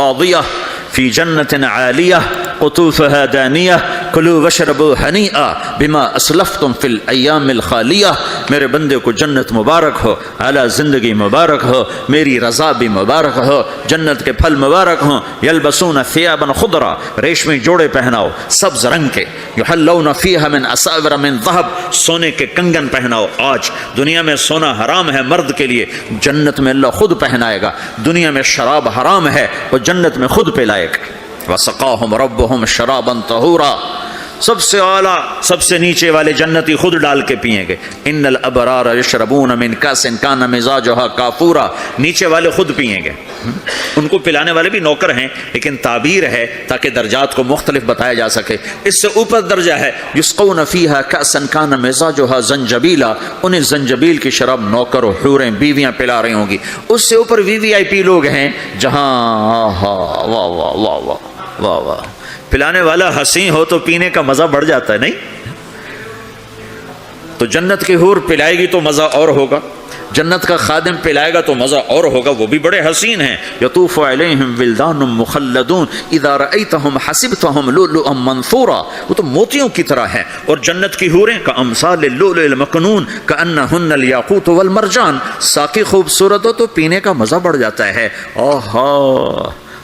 راضية في جنة عالية قطوفها دانية کلوا واشربوا ہنیئا بما اسلفتم فی الایام الخالیہ. میرے بندے کو جنت مبارک ہو، اعلیٰ زندگی مبارک ہو، میری رضا بھی مبارک ہو، جنت کے پھل مبارک ہوں. یلبسون ثیابا خضرا، ریشمی جوڑے پہناؤ سبز رنگ کے. یحلون فیہا من اساور من ذہب، سونے کے کنگن پہناؤ. آج دنیا میں سونا حرام ہے مرد کے لیے، جنت میں اللہ خود پہنائے گا. دنیا میں شراب حرام ہے، وہ جنت میں خود پلائے گا. وسقاہم ربہم شرابا طہورا، سب سے اعلیٰ سب سے نیچے والے جنتی خود ڈال کے پئیں گے. ان الابرار یشربون من کاس کان مزاجها کافورا، نیچے والے خود پئیں گے. ان کو پلانے والے بھی نوکر ہیں، لیکن تعبیر ہے تاکہ درجات کو مختلف بتایا جا سکے. اس سے اوپر درجہ ہے یسقون فیہا کاسا کان مزاجها زنجبیلا، انہیں زنجبیل کی شراب نوکر و حوریں بیویاں پلا رہی ہوں گی. اس سے اوپر وی وی آئی پی لوگ ہیں جہاں واہ واہ واہ واہ واہ واہ، پلانے والا حسین ہو تو پینے کا مزہ بڑھ جاتا ہے نہیں؟ تو جنت کی حور پلائے گی تو مزہ اور ہوگا، جنت کا خادم پلائے گا تو مزہ اور ہوگا. وہ بھی بڑے حسین ہیں. یطوف علیہم ولدان مخلدون اذا رأیتہم حسبتہم لؤلؤا منثورا، وہ تو موتیوں کی طرح ہیں. اور جنت کی حوریں کامثال اللؤلؤ المکنون کأنہن الیاقوت والمرجان. ساقی خوبصورت ہو تو پینے کا مزہ بڑھ جاتا ہے. آہا،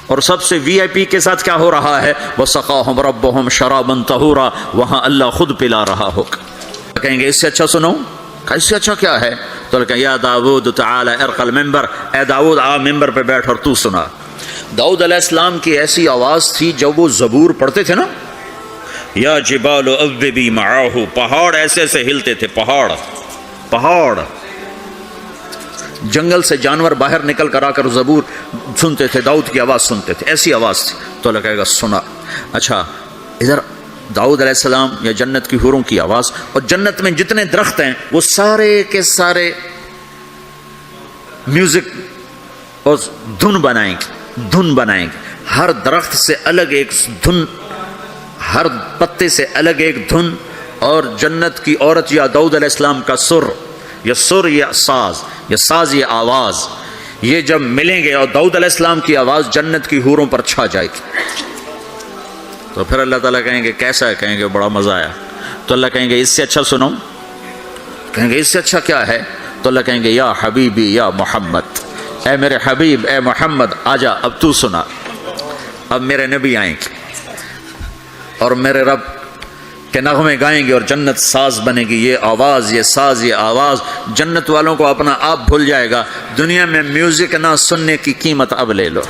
اور سب سے وی آئی پی کے ساتھ کیا ہو رہا ہے؟ وَسَقَاهُمْ رَبُّهُمْ شَرَابًا طَهُورًا، وہاں اللہ خود پلا رہا ہوگا. کہیں گے اس سے اچھا سنو، اس سے اچھا کیا ہے؟ تو کہیں یا داود تعالی ارق المنبر، اے داود آ ممبر پہ بیٹھ اور تو سنا. داؤد علیہ السلام کی ایسی آواز تھی جب وہ زبور پڑھتے تھے نا، یا جبال اوبی معاہ، پہاڑ ایسے ایسے ہلتے تھے. پہاڑ جنگل سے جانور باہر نکل کر آ کر زبور سنتے تھے، داؤد کی آواز سنتے تھے. ایسی آواز تھی. تو اللہ کہے گا سنا. اچھا ادھر داؤد علیہ السلام یا جنت کی حوروں کی آواز، اور جنت میں جتنے درخت ہیں وہ سارے کے سارے میوزک اور دھن بنائیں گے. ہر درخت سے الگ ایک دھن، ہر پتے سے الگ ایک دھن. اور جنت کی عورت یا داؤد علیہ السلام کا سر یا ساز یہ آواز، یہ جب ملیں گے اور داؤد علیہ السلام کی آواز جنت کی حوروں پر چھا جائے گی، تو پھر اللہ تعالیٰ کہیں گے کیسا ہے؟ کہیں گے بڑا مزہ آیا. تو اللہ کہیں گے اس سے اچھا سنو. کہیں گے اس سے اچھا کیا ہے؟ تو اللہ کہیں گے یا حبیبی یا محمد، اے میرے حبیب اے محمد آجا اب تو سنا. اب میرے نبی آئیں گے اور میرے رب کے نغمے گائیں گے اور جنت ساز بنے گی. یہ آواز، یہ ساز، یہ آواز جنت والوں کو اپنا آپ بھول جائے گا. دنیا میں میوزک نہ سننے کی قیمت اب لے لو.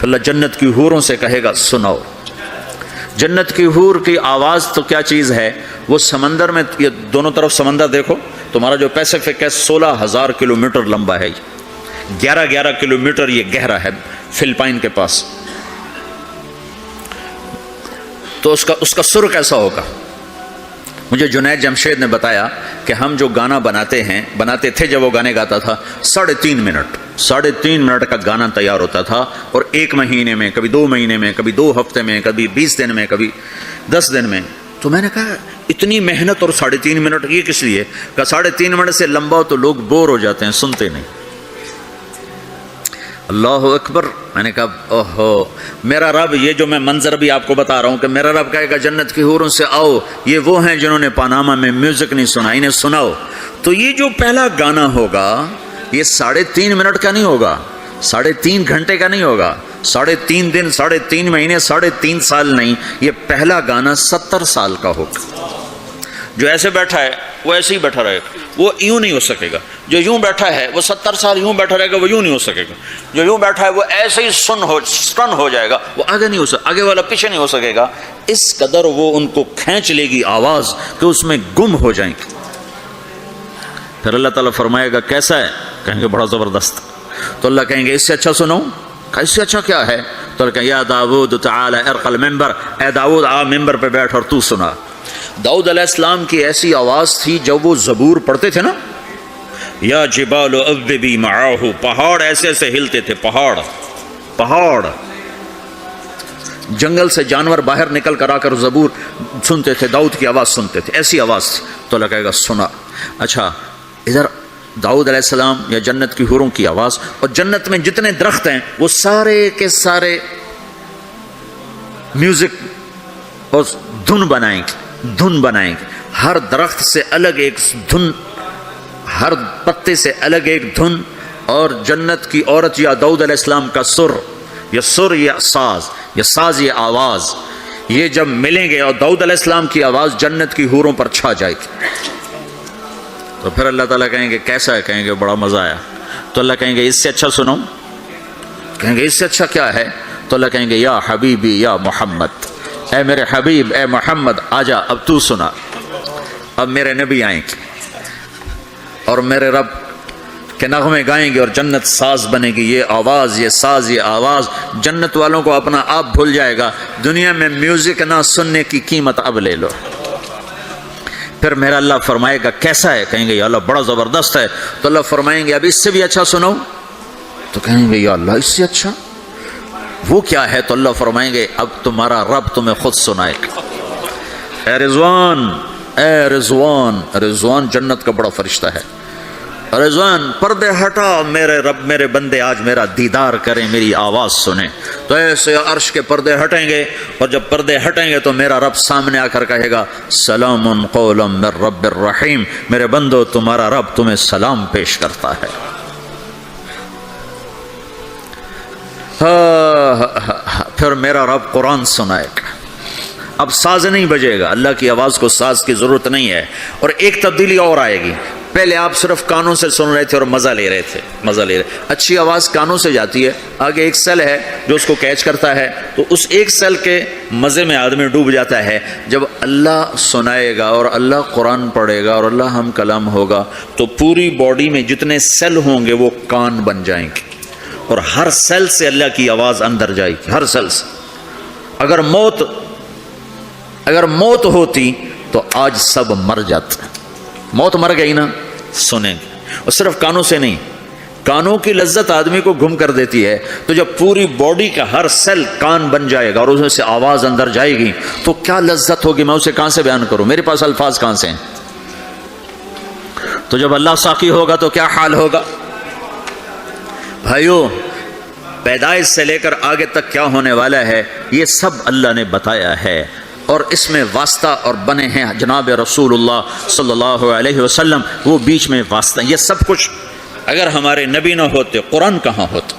اللہ جنت کی حوروں سے کہے گا سناؤ. جنت کی حور کی آواز تو کیا چیز ہے، وہ سمندر میں، یہ دونوں طرف سمندر دیکھو. تمہارا جو پیسفک ہے 16,000 کلومیٹر لمبا ہے، 11 کلومیٹر یہ گہرا ہے فلپائن کے پاس. تو اس کا سر کیسا ہوگا؟ مجھے جنید جمشید نے بتایا کہ ہم جو گانا بناتے تھے جب وہ گانے گاتا تھا، 3.5 منٹ کا گانا تیار ہوتا تھا. اور 1 مہینے میں، کبھی 2 مہینے میں، کبھی 2 ہفتے میں، کبھی 20 دن میں، کبھی 10 دن میں. تو میں نے کہا اتنی محنت اور 3.5 منٹ یہ کس لیے؟ کہ 3.5 منٹ سے لمبا تو لوگ بور ہو جاتے ہیں، سنتے نہیں. اللہ اکبر. میں نے کہا اوہو میرا رب، یہ جو میں منظر بھی آپ کو بتا رہا ہوں کہ میرا رب کہے گا جنت کی حوروں سے آؤ، یہ وہ ہیں جنہوں نے پاناما میں میوزک نہیں سنا، انہیں سناؤ. تو یہ جو پہلا گانا ہوگا یہ 3.5 منٹ کا نہیں ہوگا، 3.5 گھنٹے کا نہیں ہوگا، 3.5 دن، 3.5 مہینے، 3.5 سال نہیں. یہ پہلا گانا 70 سال کا ہوگا. جو ایسے بیٹھا ہے وہ ایسے ہی بیٹھا رہے گا، وہ یوں نہیں ہو سکے گا. جو یوں بیٹھا ہے وہ 70 سال یوں بیٹھا رہے گا، وہ یوں نہیں ہو سکے گا. جو یوں بیٹھا ہے وہ ایسے ہی سٹن ہو جائے گا، وہ آگے نہیں ہو سکے، آگے والا پیچھے نہیں ہو سکے گا. اس قدر وہ ان کو کھینچ لے گی آواز کہ اس میں گم ہو جائیں گے. پھر اللہ تعالیٰ فرمائے گا کیسا ہے؟ کہیں گے بڑا زبردست. تو اللہ کہیں گے اس سے اچھا سنو. اس سے اچھا کیا ہے؟ تو اللہ کہیں یا داود تعالی ارق المنبر، اے داود آ ممبر پہ بیٹھ اور تو سنا. داؤد علیہ السلام کی ایسی آواز تھی جب وہ زبور پڑھتے تھے نا، یا جبال اوبی معاہ، پہاڑ ایسے ایسے ہلتے تھے. پہاڑ جنگل سے جانور باہر نکل کر آ کر زبور سنتے تھے، داؤد کی آواز سنتے تھے. ایسی آواز تھی. تو اللہ کہے گا سنا. اچھا ادھر داؤد علیہ السلام یا جنت کی حوروں کی آواز، اور جنت میں جتنے درخت ہیں وہ سارے کے سارے میوزک اور دھن بنائیں گے، ہر درخت سے الگ ایک دھن، ہر پتے سے الگ ایک دھن، اور جنت کی عورت یا داؤد علیہ السلام کا سر یا ساز یہ آواز، یہ جب ملیں گے اور داؤد علیہ السلام کی آواز جنت کی حوروں پر چھا جائے گی، تو پھر اللہ تعالیٰ کہیں گے کیسا ہے؟ کہیں گے بڑا مزہ آیا۔ تو اللہ کہیں گے اس سے اچھا سنو، کہیں گے اس سے اچھا کیا ہے؟ تو اللہ کہیں گے یا حبیبی یا محمد، اے میرے حبیب اے محمد آجا، اب تو سنا، اب میرے نبی آئیں گے اور میرے رب کے نغمے گائیں گے اور جنت ساز بنے گی، یہ آواز یہ ساز یہ آواز جنت والوں کو اپنا آپ بھول جائے گا، دنیا میں میوزک نہ سننے کی قیمت اب لے لو۔ پھر میرا اللہ فرمائے گا کیسا ہے؟ کہیں گے یا اللہ بڑا زبردست ہے۔ تو اللہ فرمائیں گے اب اس سے بھی اچھا سنو، تو کہیں گے یا اللہ اس سے اچھا وہ کیا ہے؟ تو اللہ فرمائیں گے اب تمہارا رب تمہیں خود سنائے گا۔ اے رضوان، رضوان جنت کا بڑا فرشتہ ہے، رضوان پردے ہٹا، میرے رب میرے بندے آج میرا دیدار کریں، میری آواز سنیں۔ تو ایسے عرش کے پردے ہٹیں گے، اور جب پردے ہٹیں گے تو میرا رب سامنے آ کر کہے گا سلام قولا من رب الرحیم، میرے بندو تمہارا رب تمہیں سلام پیش کرتا ہے۔ پھر میرا رب قرآن سنائے گا، اب ساز نہیں بجے گا، اللہ کی آواز کو ساز کی ضرورت نہیں ہے۔ اور ایک تبدیلی اور آئے گی، پہلے آپ صرف کانوں سے سن رہے تھے اور مزہ لے رہے، اچھی آواز کانوں سے جاتی ہے، آگے ایک سیل ہے جو اس کو کیچ کرتا ہے، تو اس ایک سیل کے مزے میں آدمی ڈوب جاتا ہے۔ جب اللہ سنائے گا اور اللہ قرآن پڑھے گا اور اللہ ہم کلام ہوگا تو پوری باڈی میں جتنے سیل ہوں گے وہ کان بن جائیں گے، اور ہر سیل سے اللہ کی آواز اندر جائے گی، ہر سیل سے۔ اگر موت ہوتی تو آج سب مر جاتے، موت مر گئی نا، سنیں گے، اور صرف کانوں سے نہیں، کانوں کی لذت آدمی کو گم کر دیتی ہے، تو جب پوری باڈی کا ہر سیل کان بن جائے گا اور اس میں سے آواز اندر جائے گی تو کیا لذت ہوگی، میں اسے کہاں سے بیان کروں، میرے پاس الفاظ کہاں سے ہیں۔ تو جب اللہ ساقی ہوگا تو کیا حال ہوگا؟ بھائیو، پیدائش سے لے کر آگے تک کیا ہونے والا ہے یہ سب اللہ نے بتایا ہے، اور اس میں واسطہ اور بنے ہیں جناب رسول اللہ صلی اللہ علیہ وسلم، وہ بیچ میں واسطہ، یہ سب کچھ اگر ہمارے نبی نہ ہوتے قرآن کہاں ہوتا،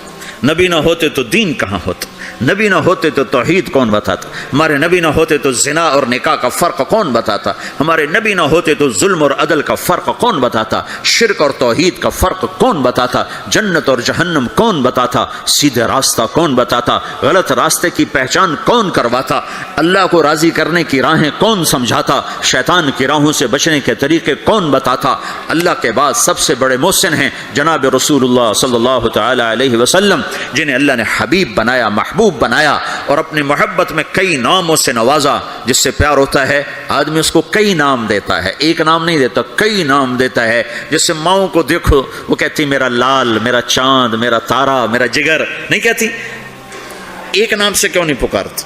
نبی نہ ہوتے تو دین کہاں ہوتا، نبی نہ ہوتے تو توحید کون بتاتا، ہمارے نبی نہ ہوتے تو زنا اور نکاح کا فرق کون بتاتا، ہمارے نبی نہ ہوتے تو ظلم اور عدل کا فرق کون بتاتا، شرک اور توحید کا فرق کون بتاتا، جنت اور جہنم کون بتاتا، سیدھے راستہ کون بتاتا، غلط راستے کی پہچان کون کرواتا، اللہ کو راضی کرنے کی راہیں کون سمجھاتا، شیطان کی راہوں سے بچنے کے طریقے کون بتاتا۔ اللہ کے بعد سب سے بڑے محسن ہیں جناب رسول اللہ صلی اللہ تعالی علیہ وسلم، جنہیں اللہ نے حبیب بنایا، محبوب بنایا، اور اپنی محبت میں کئی ناموں سے نوازا۔ جس سے پیار ہوتا ہے آدمی اس کو کئی نام دیتا ہے، ایک نام نہیں دیتا، کئی نام دیتا ہے۔ جیسے ماؤں کو دیکھو وہ کہتی میرا لال، میرا چاند، میرا تارا، میرا جگر، نہیں کہتی؟ ایک نام سے کیوں نہیں پکارتی؟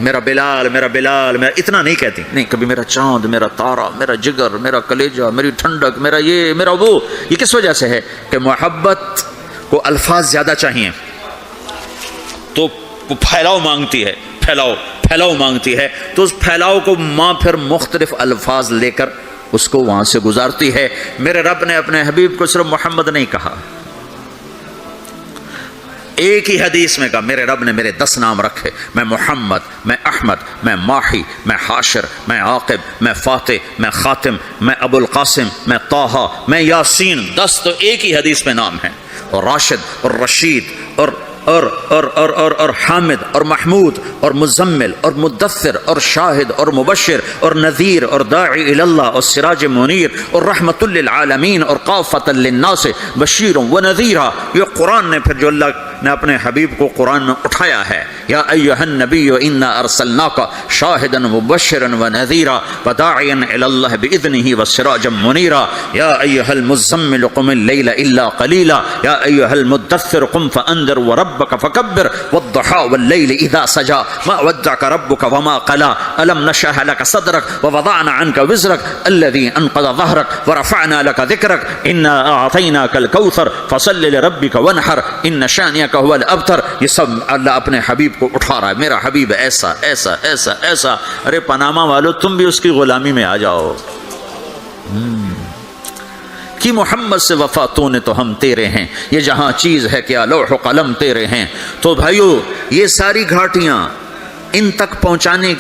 میرا بلال، میرا بلال، میرا اتنا نہیں کہتی، نہیں، کبھی میرا چاند، میرا تارا، میرا جگر، میرا کلیجہ، میری ٹھنڈک، میرا یہ، میرا وہ۔ یہ کس وجہ سے ہے؟ کہ محبت کو الفاظ زیادہ چاہیے تو پھیلاؤ مانگتی ہے، پھیلاؤ مانگتی ہے، تو اس پھیلاؤ کو ماں پھر مختلف الفاظ لے کر اس کو وہاں سے گزارتی ہے۔ میرے رب نے اپنے حبیب کو صرف محمد نہیں کہا، ایک ہی حدیث میں کہا، میرے رب نے میرے 10 نام رکھے، میں محمد، میں احمد، میں ماحی، میں حاشر، میں عاقب، میں فاتح، میں خاتم، میں ابو القاسم، میں طٰہٰ، میں یاسین۔ 10 تو ایک ہی حدیث میں نام ہیں، اور راشد اور رشید اور حامد اور محمود اور مزمل اور مدثر اور شاہد اور مبشر اور نذیر اور داعی الی اللہ اور سراج منیر اور رحمت للعالمین اور قافۃ للناس بشیر و نذیرا۔ یہ قرآن نے پھر جو اللہ نے اپنے حبیب کو قرآن میں اٹھایا ہے، یا ایھا النبی انا ارسلناک شاہدا مبشرا ونذیرا وداعیا الی اللہ باذنہ وسراجا منیرا، یا ایھا المزمل قم اللیل الا قلیلا، یا ایھا المدثر قم فانذر وربک فکبر والضحى والضحى والليل إذا سجى ما ودعك ربك وما قلى ألم نشرح لك صدرك ووضعنا عنك وزرك الذي أنقض ظهرك ورفعنا لك ذكرك إنا أعطيناك الكوثر فصل لربك وانحر إن شانئك هو الأبتر. یہ سب اللہ اپنے حبیب کو اٹھا رہا ہے. میرا حبیب ایسا ایسا ایسا ایسا. ارے پاناما والو تم بھی اس کی غلامی میں آ جاؤ. کہ محمد سے وفا تو نے تو ہم تیرے ہیں. یہ جہاں چیز ہے کیا لوح و قلم تیرے ہیں. تو بھائیو یہ ساری گھاٹیاں ان تک پہنچانے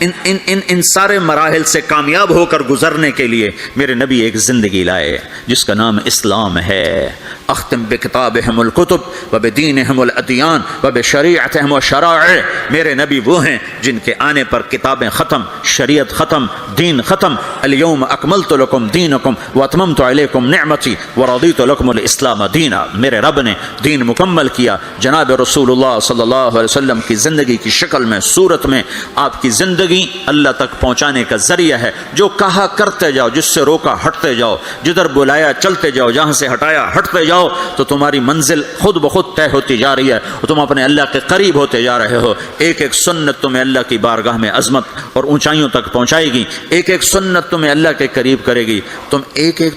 ان سارے مراحل سے کامیاب ہو کر گزرنے کے لیے میرے نبی ایک زندگی لائے جس کا نام اسلام ہے. اختم بکتابہم الکتب وبدینہم الادیان وبشریعتہم وشرائع. میرے نبی وہ ہیں جن کے آنے پر کتابیں ختم، شریعت ختم، دین ختم. الیوم اکملت لکم دینکم واتممت علیکم نعمتی ورضیت لکم الاسلام دینا. میرے رب نے دین مکمل کیا. جناب رسول اللہ صلی اللہ علیہ وسلم کی زندگی کی شکل میں، صورت میں. آپ کی زندگی اللہ تک پہنچانے کا ذریعہ ہے. جو کہا کرتے جاؤ، جس سے روکا ہٹتے جاؤ، جدھر بلایا چلتے جاؤ، جہاں سے ہٹایا ہٹتے جاؤ، تو تمہاری منزل خود بخود طے ہوتی جا رہی ہے اور تم اپنے اللہ کے قریب ہوتے جا رہے ہو. ایک ایک سنت تمہیں اللہ کی بارگاہ میں عظمت اور اونچائیوں تک پہنچائے گی. ایک ایک سنت تمہیں اللہ کے قریب کرے گی.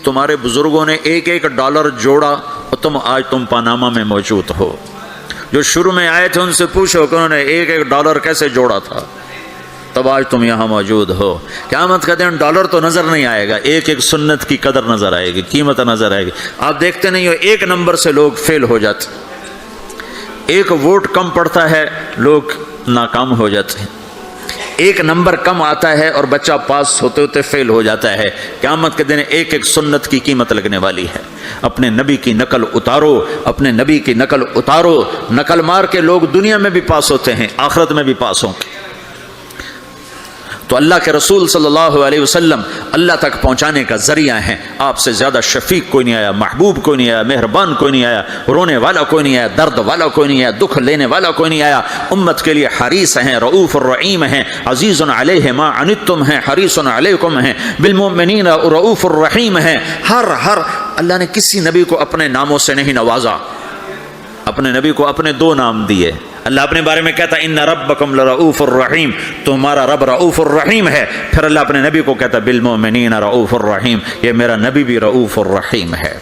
تمہارے بزرگوں نے ایک ایک ڈالر جوڑا اور آج تم پاناما میں موجود ہو. جو شروع میں آئے تھے ان سے پوچھو کہ انہوں نے ایک ایک ڈالر کیسے جوڑا تھا، تب آج تم یہاں موجود ہو. قیامت کا دن ڈالر تو نظر نہیں آئے گا، ایک ایک سنت کی قدر نظر آئے گی، قیمت نظر آئے گی. آپ دیکھتے نہیں ہو ایک نمبر سے لوگ فیل ہو جاتے، ایک ووٹ کم پڑتا ہے لوگ ناکام ہو جاتے ہیں، ایک نمبر کم آتا ہے اور بچہ پاس ہوتے ہوتے فیل ہو جاتا ہے. قیامت کے دن ایک ایک سنت کی قیمت لگنے والی ہے. اپنے نبی کی نقل اتارو، اپنے نبی کی نقل اتارو. نقل مار کے لوگ دنیا میں بھی پاس ہوتے ہیں، آخرت میں بھی پاس ہوں گے. تو اللہ کے رسول صلی اللہ علیہ وسلم اللہ تک پہنچانے کا ذریعہ ہیں. آپ سے زیادہ شفیق کوئی نہیں آیا، محبوب کوئی نہیں آیا، مہربان کوئی نہیں آیا، رونے والا کوئی نہیں آیا، درد والا کوئی نہیں آیا، دکھ لینے والا کوئی نہیں آیا. امت کے لیے حریص ہیں، رؤوف الرحیم ہیں، عزیز علیہ ما عنتم ہیں، حریص علیکم ہیں، بالمؤمنین رؤوف الرحیم ہیں. ہر اللہ نے کسی نبی کو اپنے ناموں سے نہیں نوازا. اپنے نبی کو اپنے دو نام دیے. اللہ اپنے بارے میں کہتا ان ربکم لرؤوف الرحیم، تمہارا رب رؤوف الرحیم ہے. پھر اللہ اپنے نبی کو کہتا بالمؤمنین رؤوف الرحیم، یہ میرا نبی بھی رؤوف الرحیم ہے.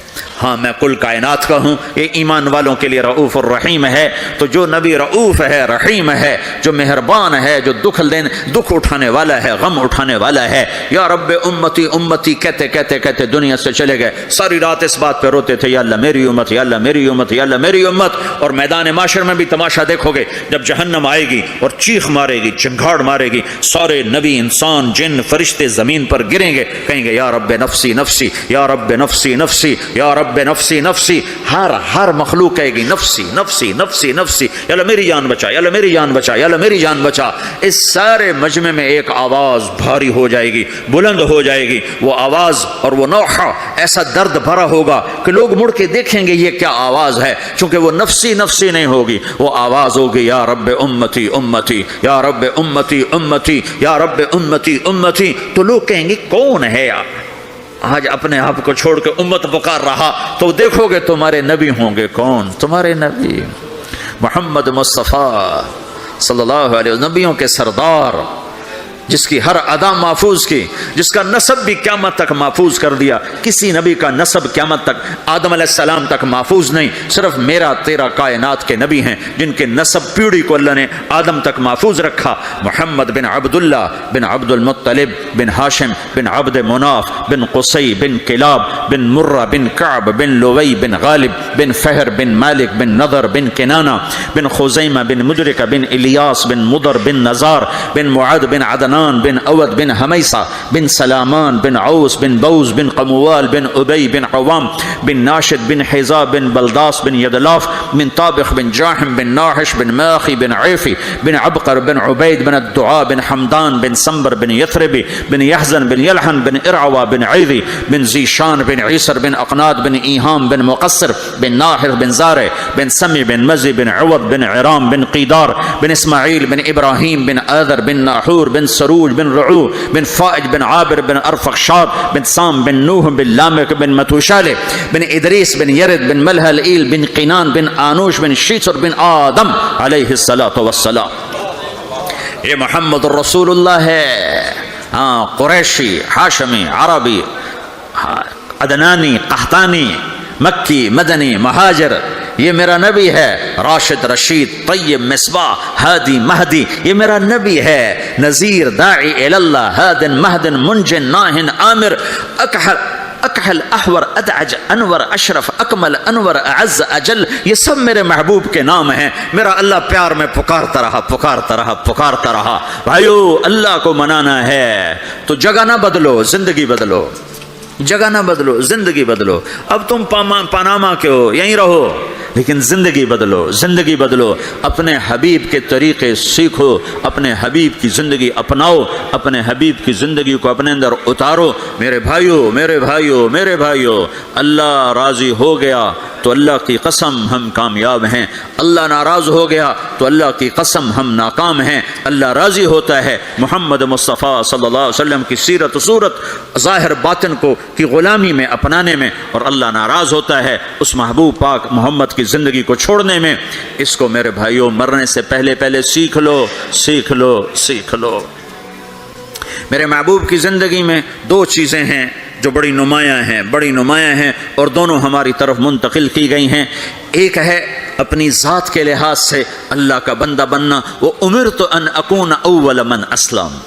ہاں میں کل کائنات کا ہوں، یہ ایمان والوں کے لیے رؤوف الرحیم ہے. تو جو نبی رؤوف ہے، رحیم ہے، جو مہربان ہے، جو دکھ اٹھانے والا ہے، غم اٹھانے والا ہے. یا رب امتی امتی کہتے کہتے کہتے دنیا سے چلے گئے. ساری رات اس بات پہ روتے تھے یا اللہ میری امت، یا اللہ میری امت، یا اللہ میری امت. اور میدان معاشر میں بھی تماشا دیکھو گے، جب جہنم آئے گی اور چیخ مارے گی، چنگھاڑ مارے گی، سارے نبی، انسان، جن، فرشتے زمین پر گریں گے، کہیں گے یا رب نفسی نفسی، یا رب نفسی نفسی، یا رب نفسی نفسی. ہر مخلوق کہے گی نفسی نفسی نفسی نفسی، یا اللہ میری جان بچا، یا اللہ میری جان بچا، یا اللہ میری جان بچا. اس سارے مجمع میں ایک آواز بھاری ہو جائے گی، بلند ہو جائے گی. وہ آواز اور وہ نوحہ ایسا درد بھرا ہوگا کہ لوگ مڑ کے دیکھیں گے یہ کیا آواز ہے، چونکہ وہ نفسی نفسی نہیں ہوگی. وہ آواز ہوگی یا رب امتی امتی، یا رب امتی امتی، یا رب امتی امتی. تو لوگ کہیں گے کون ہے آج اپنے آپ کو چھوڑ کے امت پکار رہا؟ تو دیکھو گے تمہارے نبی ہوں گے. کون؟ تمہارے نبی محمد مصطفیٰ صلی اللہ علیہ وسلم، نبیوں کے سردار، جس کی ہر ادا محفوظ کی، جس کا نسب بھی قیامت تک محفوظ کر دیا. کسی نبی کا نسب قیامت تک آدم علیہ السلام تک محفوظ نہیں، صرف میرا تیرا کائنات کے نبی ہیں جن کے نسب پیڑھی کو اللہ نے آدم تک محفوظ رکھا. محمد بن عبداللہ بن عبد المطلب بن ہاشم بن عبد مناف بن قصی بن کلاب بن مرہ بن کعب بن لوی بن غالب بن فہر بن مالک بن نضر بن کنانہ بن خزیمہ بن مدرکہ بن الیاس بن مضر بن نزار بن معد بن عدنان بن اود بن حمیسہ بن سلامان بن عوس بن بوز بن قموال بن ابی بن عوام بن ناشد بن حذا بن بلداس بن یدلاف بن طابخ بن جاحم بن ناحش بن ماخی بن عیفی بن عبقر بن عبید بن الدعاء بن حمدان بن سنبر بن یثربی بن یحزن بن یلحن بن ارعوا بن عیذی بن زیشان بن عیسر بن اقناد بن ایہام بن مقصر بن ناحر بن زارع بن سمی بن مزی بن عوض بن عرام بن قیدار بن اسماعیل بن ابراہیم بن آذر بن ناحور بن سروج بن رعو بن فائج بن عابر بن ارفخشاد بن سام بن نوح بن لامک بن متوشالہ بن ادریس بن یرد بن ملح الایل بن قینان بن آنوش بن شیثر بن آدم علیہ الصلاۃ والسلام. یہ محمد الرسول اللہ ہے. ہاں، قریشی، ہاشمی، عربی، عدنانی، قحطانی، مکی، مدنی، مہاجر، یہ میرا نبی ہے. راشد، رشید، طیب، مصباح، ہادی، مہدی، یہ میرا نبی ہے. نذیر، داعی اللہ، ہادن، مہدن، منجن، ناہن، عامر، اکحل، احور، ادعج، انور، اشرف، اکمل، انور، اعز، اجل، یہ سب میرے محبوب کے نام ہیں. میرا اللہ پیار میں پکارتا رہا. بھائیو، اللہ کو منانا ہے تو جگہ نہ بدلو، زندگی بدلو. جگہ نہ بدلو، زندگی بدلو. اب تم پاناما کے ہو، یہیں رہو، لیکن زندگی بدلو. اپنے حبیب کے طریقے سیکھو، اپنے حبیب کی زندگی اپناؤ، اپنے حبیب کی زندگی کو اپنے اندر اتارو. میرے بھائیو، اللہ راضی ہو گیا تو اللہ کی قسم ہم کامیاب ہیں. اللہ ناراض ہو گیا تو اللہ کی قسم ہم ناکام ہیں. اللہ راضی ہوتا ہے محمد مصطفیٰ صلی اللہ علیہ وسلم کی سیرت و صورت ظاہر باطن کو کی غلامی میں اپنانے میں، اور اللہ ناراض ہوتا ہے اس محبوب پاک محمد کی زندگی کو چھوڑنے میں. اس کو میرے بھائیوں مرنے سے پہلے سیکھ لو. میرے محبوب کی زندگی میں دو چیزیں ہیں جو بڑی نمایاں ہیں اور دونوں ہماری طرف منتقل کی گئی ہیں. ایک ہے اپنی ذات کے لحاظ سے اللہ کا بندہ بننا. وہ امرت ان اکون اول من اسلم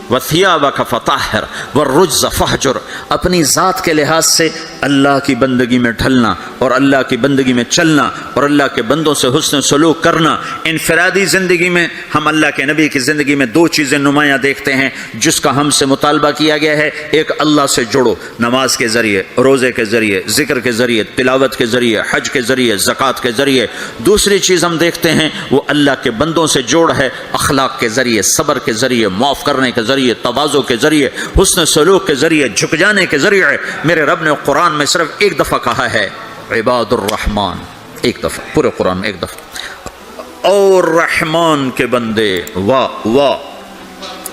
وثیابک فطہر والرجز فہجر. اپنی ذات کے لحاظ سے اللہ کی بندگی میں ڈھلنا اور اللہ کی بندگی میں چلنا اور اللہ کے بندوں سے حسن سلوک کرنا. انفرادی زندگی میں ہم اللہ کے نبی کی زندگی میں دو چیزیں نمایاں دیکھتے ہیں جس کا ہم سے مطالبہ کیا گیا ہے. ایک، اللہ سے جڑو، نماز کے ذریعے، روزے کے ذریعے، ذکر کے ذریعے، تلاوت کے ذریعے، حج کے ذریعے، زکوٰۃ کے ذریعے. دوسری چیز ہم دیکھتے ہیں وہ اللہ کے بندوں سے جوڑ ہے، اخلاق کے ذریعے، صبر کے ذریعے، معاف کرنے کے ذریعے، تواضع کے ذریعے، حسن سلوک کے ذریعے، جھک جانے کے ذریعے. میرے رب نے قرآن میں صرف ایک دفعہ کہا ہے عباد الرحمن، ایک دفعہ پورے قرآن میں ایک دفعہ. اور رحمان کے بندے، واہ،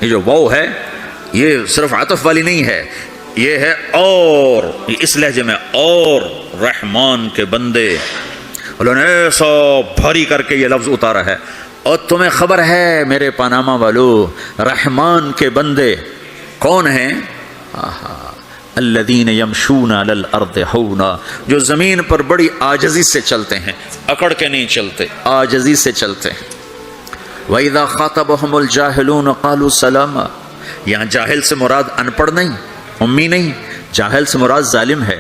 یہ جو واو ہے یہ صرف عطف والی نہیں ہے، یہ ہے اور، اس لہجے میں، اور رحمان کے بندے. اللہ نے ایسا بھاری کر کے یہ لفظ اتارا ہے. اور تمہیں خبر ہے میرے پاناما والو، رحمان کے بندے کون ہیں؟ الذین یمشون علی الارض ہونا، جو زمین پر بڑی عاجزی سے چلتے ہیں، اکڑ کے نہیں چلتے، عاجزی سے چلتے ہیں. وَإِذَا خَاطَبَهُمُ الْجَاهِلُونَ قَالُوا سَلَامًا. یہاں جاہل سے مراد ان پڑھ نہیں، امی نہیں، جاہل سے مراد ظالم ہے،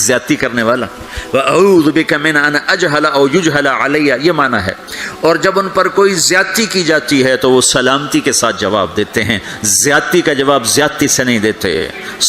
زیادتی کرنے والا. وَأَعُوذُ بِكَ مِنْ أَنْ أَجْهَلَ أَوْ يُجْهَلَ عَلَيَّ، یہ معنی ہے. اور جب ان پر کوئی زیادتی کی جاتی ہے تو وہ سلامتی کے ساتھ جواب دیتے ہیں. زیادتی کا جواب زیادتی سے نہیں دیتے،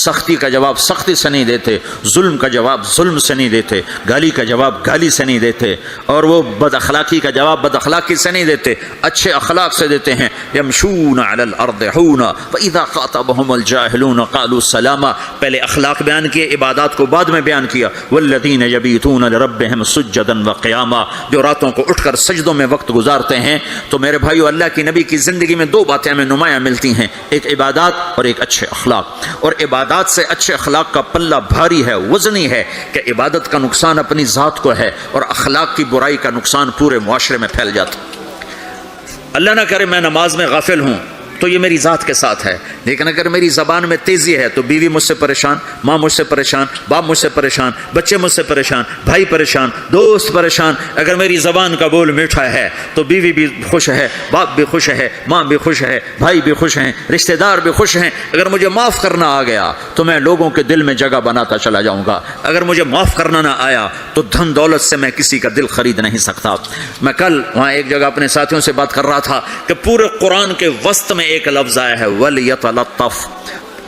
سختی کا جواب سختی سے نہیں دیتے، ظلم کا جواب ظلم سے نہیں دیتے، گالی کا جواب گالی سے نہیں دیتے، اور وہ بد اخلاقی کا جواب بد اخلاقی سے نہیں دیتے، اچھے اخلاق سے دیتے ہیں. یمشون علی الارض ہونا واذا خاطبهم الجاهلون قالوا سلاما. پہلے اخلاق بیان کیے، عبادات کو بعد میں بیان کیا. والذین یبیتون لربهم سجدا وقیاما، جو راتوں کو اٹھ کر سجدوں میں وقت گزارتے ہیں. تو میرے بھائیو، اللہ کی نبی کی زندگی میں دو باتیں ہمیں نمایاں ملتی ہیں، ایک عبادات اور ایک اچھے اخلاق. اور عبادات سے اچھے اخلاق کا پلہ بھاری ہے، وزنی ہے، کہ عبادت کا نقصان اپنی ذات کو ہے اور اخلاق کی برائی کا نقصان پورے معاشرے میں پھیل جاتا. اللہ نہ کرے میں نماز میں غافل ہوں تو یہ میری ذات کے ساتھ ہے، لیکن اگر میری زبان میں تیزی ہے تو بیوی مجھ سے پریشان، ماں مجھ سے پریشان، باپ مجھ سے پریشان، بچے مجھ سے پریشان، بھائی پریشان، دوست پریشان. اگر میری زبان کا بول میٹھا ہے تو بیوی بھی خوش ہے، باپ بھی خوش ہے، ماں بھی خوش ہے، بھائی بھی خوش ہیں، رشتہ دار بھی خوش ہیں. اگر مجھے معاف کرنا آ گیا تو میں لوگوں کے دل میں جگہ بناتا چلا جاؤں گا. اگر مجھے معاف کرنا نہ آیا تو دھن دولت سے میں کسی کا دل خرید نہیں سکتا. میں کل وہاں ایک جگہ اپنے ساتھیوں سے بات کر رہا تھا کہ پورے قرآن کے وسط میں ایک لفظ آیا ہے وَلْيَتَلَطَّفْ.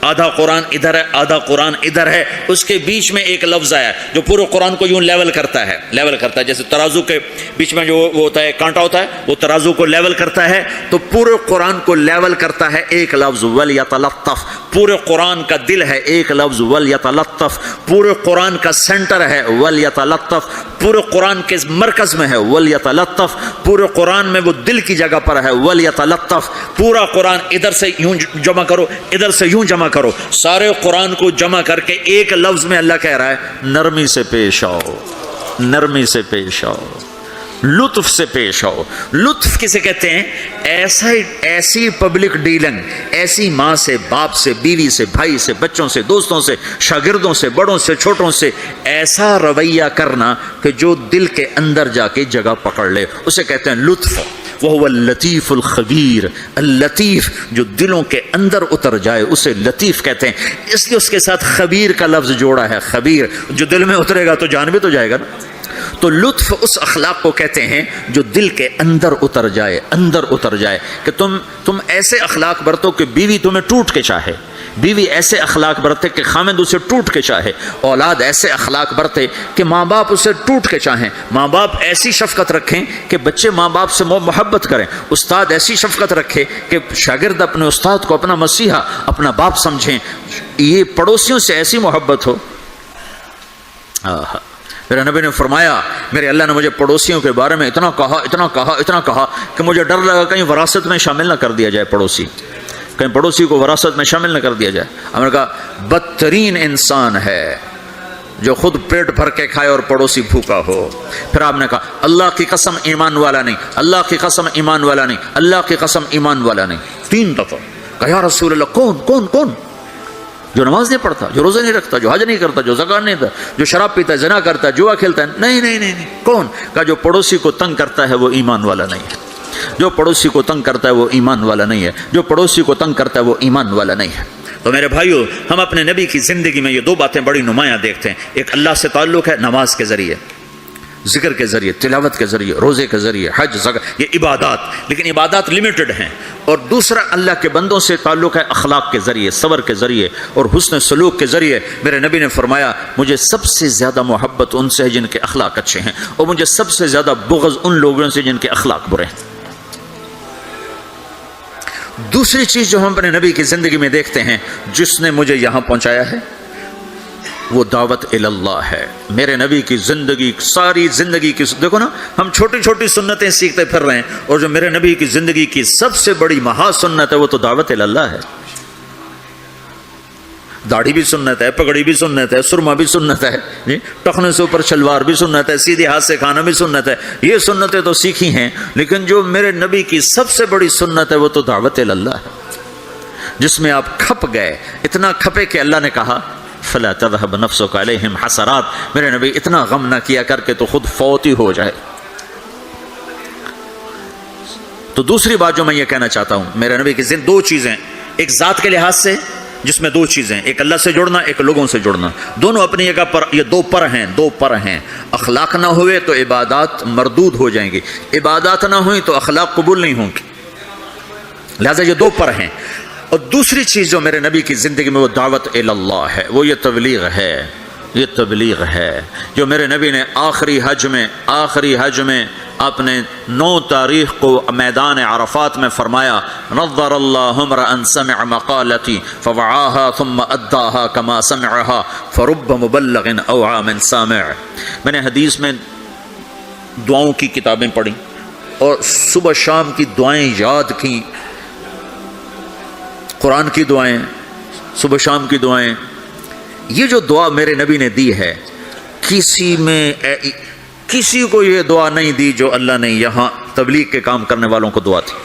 آدھا قرآن ادھر ہے آدھا قرآن ادھر ہے، اس کے بیچ میں ایک لفظ آیا جو پورے قرآن کو یوں لیول کرتا ہے، جیسے ترازو کے بیچ میں جو وہ ہوتا ہے کانٹا ہوتا ہے، وہ ترازو کو لیول کرتا ہے، تو پورے قرآن کو لیول کرتا ہے ایک لفظ وَلْيَتَلَطَّفْ۔ پورے قرآن کا دل ہے ایک لفظ وَلْيَتَلَطَّفْ، پورے قرآن کا سینٹر ہے وَلْيَتَلَطَّفْ، پورے قرآن کے مرکز میں ہے وَلْيَتَلَطَّفْ، پورے قرآن میں وہ دل کی جگہ پر ہے وَلْيَتَلَطَّفْ۔ پورا قرآن ادھر سے یوں جمع کرو، ادھر سے یوں جمع کرو، سارے قرآن کو جمع کر کے ایک لفظ میں اللہ کہہ رہا ہے نرمی سے پیش آؤ، نرمی سے پیش آؤ، لطف سے پیش آؤ۔ لطف کسے کہتے ہیں؟ ایسی پبلک ڈیلنگ، ایسی ماں سے، باپ سے، بیوی سے، بھائی سے، بچوں سے، دوستوں سے، شاگردوں سے، بڑوں سے، چھوٹوں سے ایسا رویہ کرنا کہ جو دل کے اندر جا کے جگہ پکڑ لے، اسے کہتے ہیں لطف۔ وَهُوَ اللطیف الخبیر، اللطیف جو دلوں کے اندر اتر جائے اسے لطیف کہتے ہیں، اس لیے اس کے ساتھ خبیر کا لفظ جوڑا ہے۔ خبیر جو دل میں اترے گا تو جان بھی تو جائے گا نا۔ تو لطف اس اخلاق کو کہتے ہیں جو دل کے اندر اتر جائے، اندر اتر جائے، کہ تم ایسے اخلاق برتو کہ بیوی تمہیں ٹوٹ کے چاہے، بیوی ایسے اخلاق برتے کہ خامد اسے ٹوٹ کے چاہے، اولاد ایسے اخلاق برتے کہ ماں باپ اسے ٹوٹ کے چاہیں، ماں باپ ایسی شفقت رکھیں کہ بچے ماں باپ سے محبت کریں، استاد ایسی شفقت رکھے کہ شاگرد اپنے استاد کو اپنا مسیحا، اپنا باپ سمجھیں، یہ پڑوسیوں سے ایسی محبت ہو۔ میرے نبی نے فرمایا میرے اللہ نے مجھے پڑوسیوں کے بارے میں اتنا کہا کہ مجھے ڈر لگا کہیں وراثت میں شامل نہ کر دیا جائے، کہیں پڑوسی کو وراثت میں شامل نہ کر دیا جائے۔ ہم نے کہا بدترین انسان ہے جو خود پیٹ بھر کے کھائے اور پڑوسی بھوکا ہو۔ پھر آپ نے کہا اللہ کی قسم ایمان والا نہیں، اللہ کی قسم ایمان والا نہیں، اللہ کی قسم ایمان والا نہیں، 3 دفعہ کہا یا رسول اللہ کون؟ جو نماز نہیں پڑھتا، جو روزے نہیں رکھتا، جو حج نہیں کرتا، جو زکات نہیں دیتا، جو شراب پیتا ہے، زنا کرتا ہے، جوا کھیلتا ہے، نہیں کون؟ کہا جو پڑوسی کو تنگ کرتا ہے وہ ایمان والا نہیں ہے، جو پڑوسی کو تنگ کرتا ہے وہ ایمان والا نہیں ہے، جو پڑوسی کو تنگ کرتا ہے وہ ایمان والا نہیں ہے۔ تو میرے بھائیو، ہم اپنے نبی کی زندگی میں یہ 2 باتیں بڑی نمایاں دیکھتے ہیں، ایک اللہ سے تعلق ہے نماز کے ذریعے، ذکر کے ذریعے، تلاوت کے ذریعے، روزے کے ذریعے، حج، زکات، یہ عبادات، لیکن عبادات لمیٹڈ ہیں، اور دوسرا اللہ کے بندوں سے تعلق ہے اخلاق کے ذریعے، صبر کے ذریعے اور حسن سلوک کے ذریعے۔ میرے نبی نے فرمایا مجھے سب سے زیادہ محبت ان سے ہے جن کے اخلاق اچھے ہیں، اور مجھے سب سے زیادہ بغض ان لوگوں سے جن کے اخلاق برے ہیں۔ دوسری چیز جو ہم اپنے نبی کی زندگی میں دیکھتے ہیں جس نے مجھے یہاں پہنچایا ہے وہ دعوت اللہ ہے۔ میرے نبی کی زندگی، ساری زندگی کی، دیکھو نا ہم چھوٹی چھوٹی سنتیں سیکھتے پھر رہے ہیں، اور جو میرے نبی کی زندگی کی سب سے بڑی مہا سنت ہے وہ تو دعوت اللہ ہے۔ داڑھی بھی سنت ہے، پگڑی بھی سنت ہے، سرما بھی سنت ہے، ٹخنے سے اوپر شلوار بھی سنت ہے، سیدھے ہاتھ سے کھانا بھی سنت ہے، یہ سنتیں تو سیکھی ہیں، لیکن جو میرے نبی کی سب سے بڑی سنت ہے وہ تو دعوت اللہ ہے، جس میں آپ کھپ گئے، اتنا کھپے کہ اللہ نے کہا فلا تذهب نفسك عليهم حسرات، میرے نبی اتنا غم نہ کیا کر کے تو خود فوت ہی ہو جائے۔ تو دوسری بات جو میں یہ کہنا چاہتا ہوں، میرے نبی کی 2 چیزیں، ایک ذات کے لحاظ سے جس میں 2 چیزیں، ایک اللہ سے جڑنا، ایک لوگوں سے جڑنا، دونوں اپنی جگہ پر، یہ 2 پر ہیں۔ اخلاق نہ ہوئے تو عبادات مردود ہو جائیں گی، عبادات نہ ہوئی تو اخلاق قبول نہیں ہوں گی، لہذا یہ 2 پر ہیں۔ اور دوسری چیز جو میرے نبی کی زندگی میں وہ دعوت اللہ ہے، وہ یہ تبلیغ ہے، جو میرے نبی نے آخری حج میں اپنے 9 تاریخ کو میدان عرفات میں فرمایا نظر اللہ امرأ سمع مقالتی فوعاها ثم اداها كما سمعها فرب مبلغ اوعى من سامع۔ میں نے حدیث میں دعاؤں کی کتابیں پڑھی اور صبح شام کی دعائیں یاد کی، قرآن کی دعائیں، صبح شام کی دعائیں، یہ جو دعا میرے نبی نے دی ہے کسی کو یہ دعا نہیں دی جو اللہ نے یہاں تبلیغ کے کام کرنے والوں کو دعا تھی۔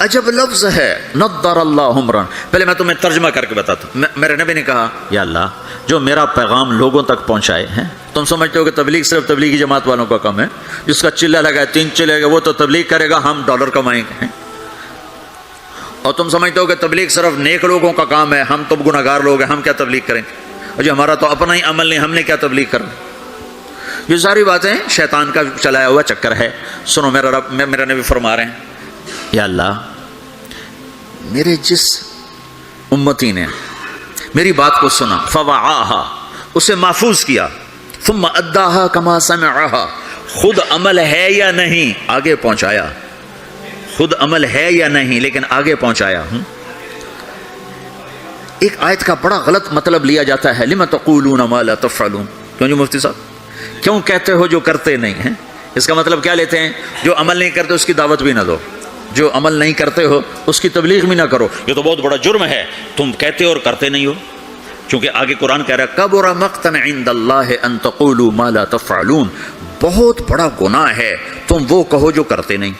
عجب لفظ ہے نضر اللہ عمرا۔ پہلے میں تمہیں ترجمہ کر کے بتاتا ہوں۔ میرے نبی نے کہا یا اللہ جو میرا پیغام لوگوں تک پہنچائے ہیں، تم سمجھتے ہو کہ تبلیغ صرف تبلیغی جماعت والوں کا کام ہے، جس کا چلہ لگا ہے 3 چلے گا وہ تو تبلیغ کرے گا، ہم ڈالر کمائیں گے، اور تم سمجھتے ہو کہ تبلیغ صرف نیک لوگوں کا کام ہے، ہم تو گناہگار لوگ ہیں، ہم کیا تبلیغ کریں، اور جو ہمارا تو اپنا ہی عمل نہیں، ہم نے کیا تبلیغ کرنا۔ یہ ساری باتیں شیطان کا چلایا ہوا چکر ہے۔ سنو میرا رب، میرا نبی فرما رہے ہیں یا اللہ میرے جس امتی نے میری بات کو سنا، فوعاہا، اسے محفوظ کیا، ثم اداہا کما سمعہا، خود عمل ہے یا نہیں آگے پہنچایا، خود عمل ہے یا نہیں لیکن آگے پہنچایا۔ ایک آیت کا بڑا غلط مطلب لیا جاتا ہے، لم تقولون ما لا تفعلون، کیوں جی مفتی صاحب کیوں کہتے ہو جو کرتے نہیں ہیں؟ اس کا مطلب کیا لیتے ہیں؟ جو عمل نہیں کرتے اس کی دعوت بھی نہ دو، جو عمل نہیں کرتے ہو اس کی تبلیغ بھی نہ کرو، یہ تو بہت بڑا جرم ہے، تم کہتے اور کرتے نہیں ہو۔ چونکہ آگے قرآن کہہ رہا ہے کبر مقتا عند اللہ ان تقولوا ما لا تفعلون، بہت بڑا گناہ ہے تم وہ کہو جو کرتے نہیں۔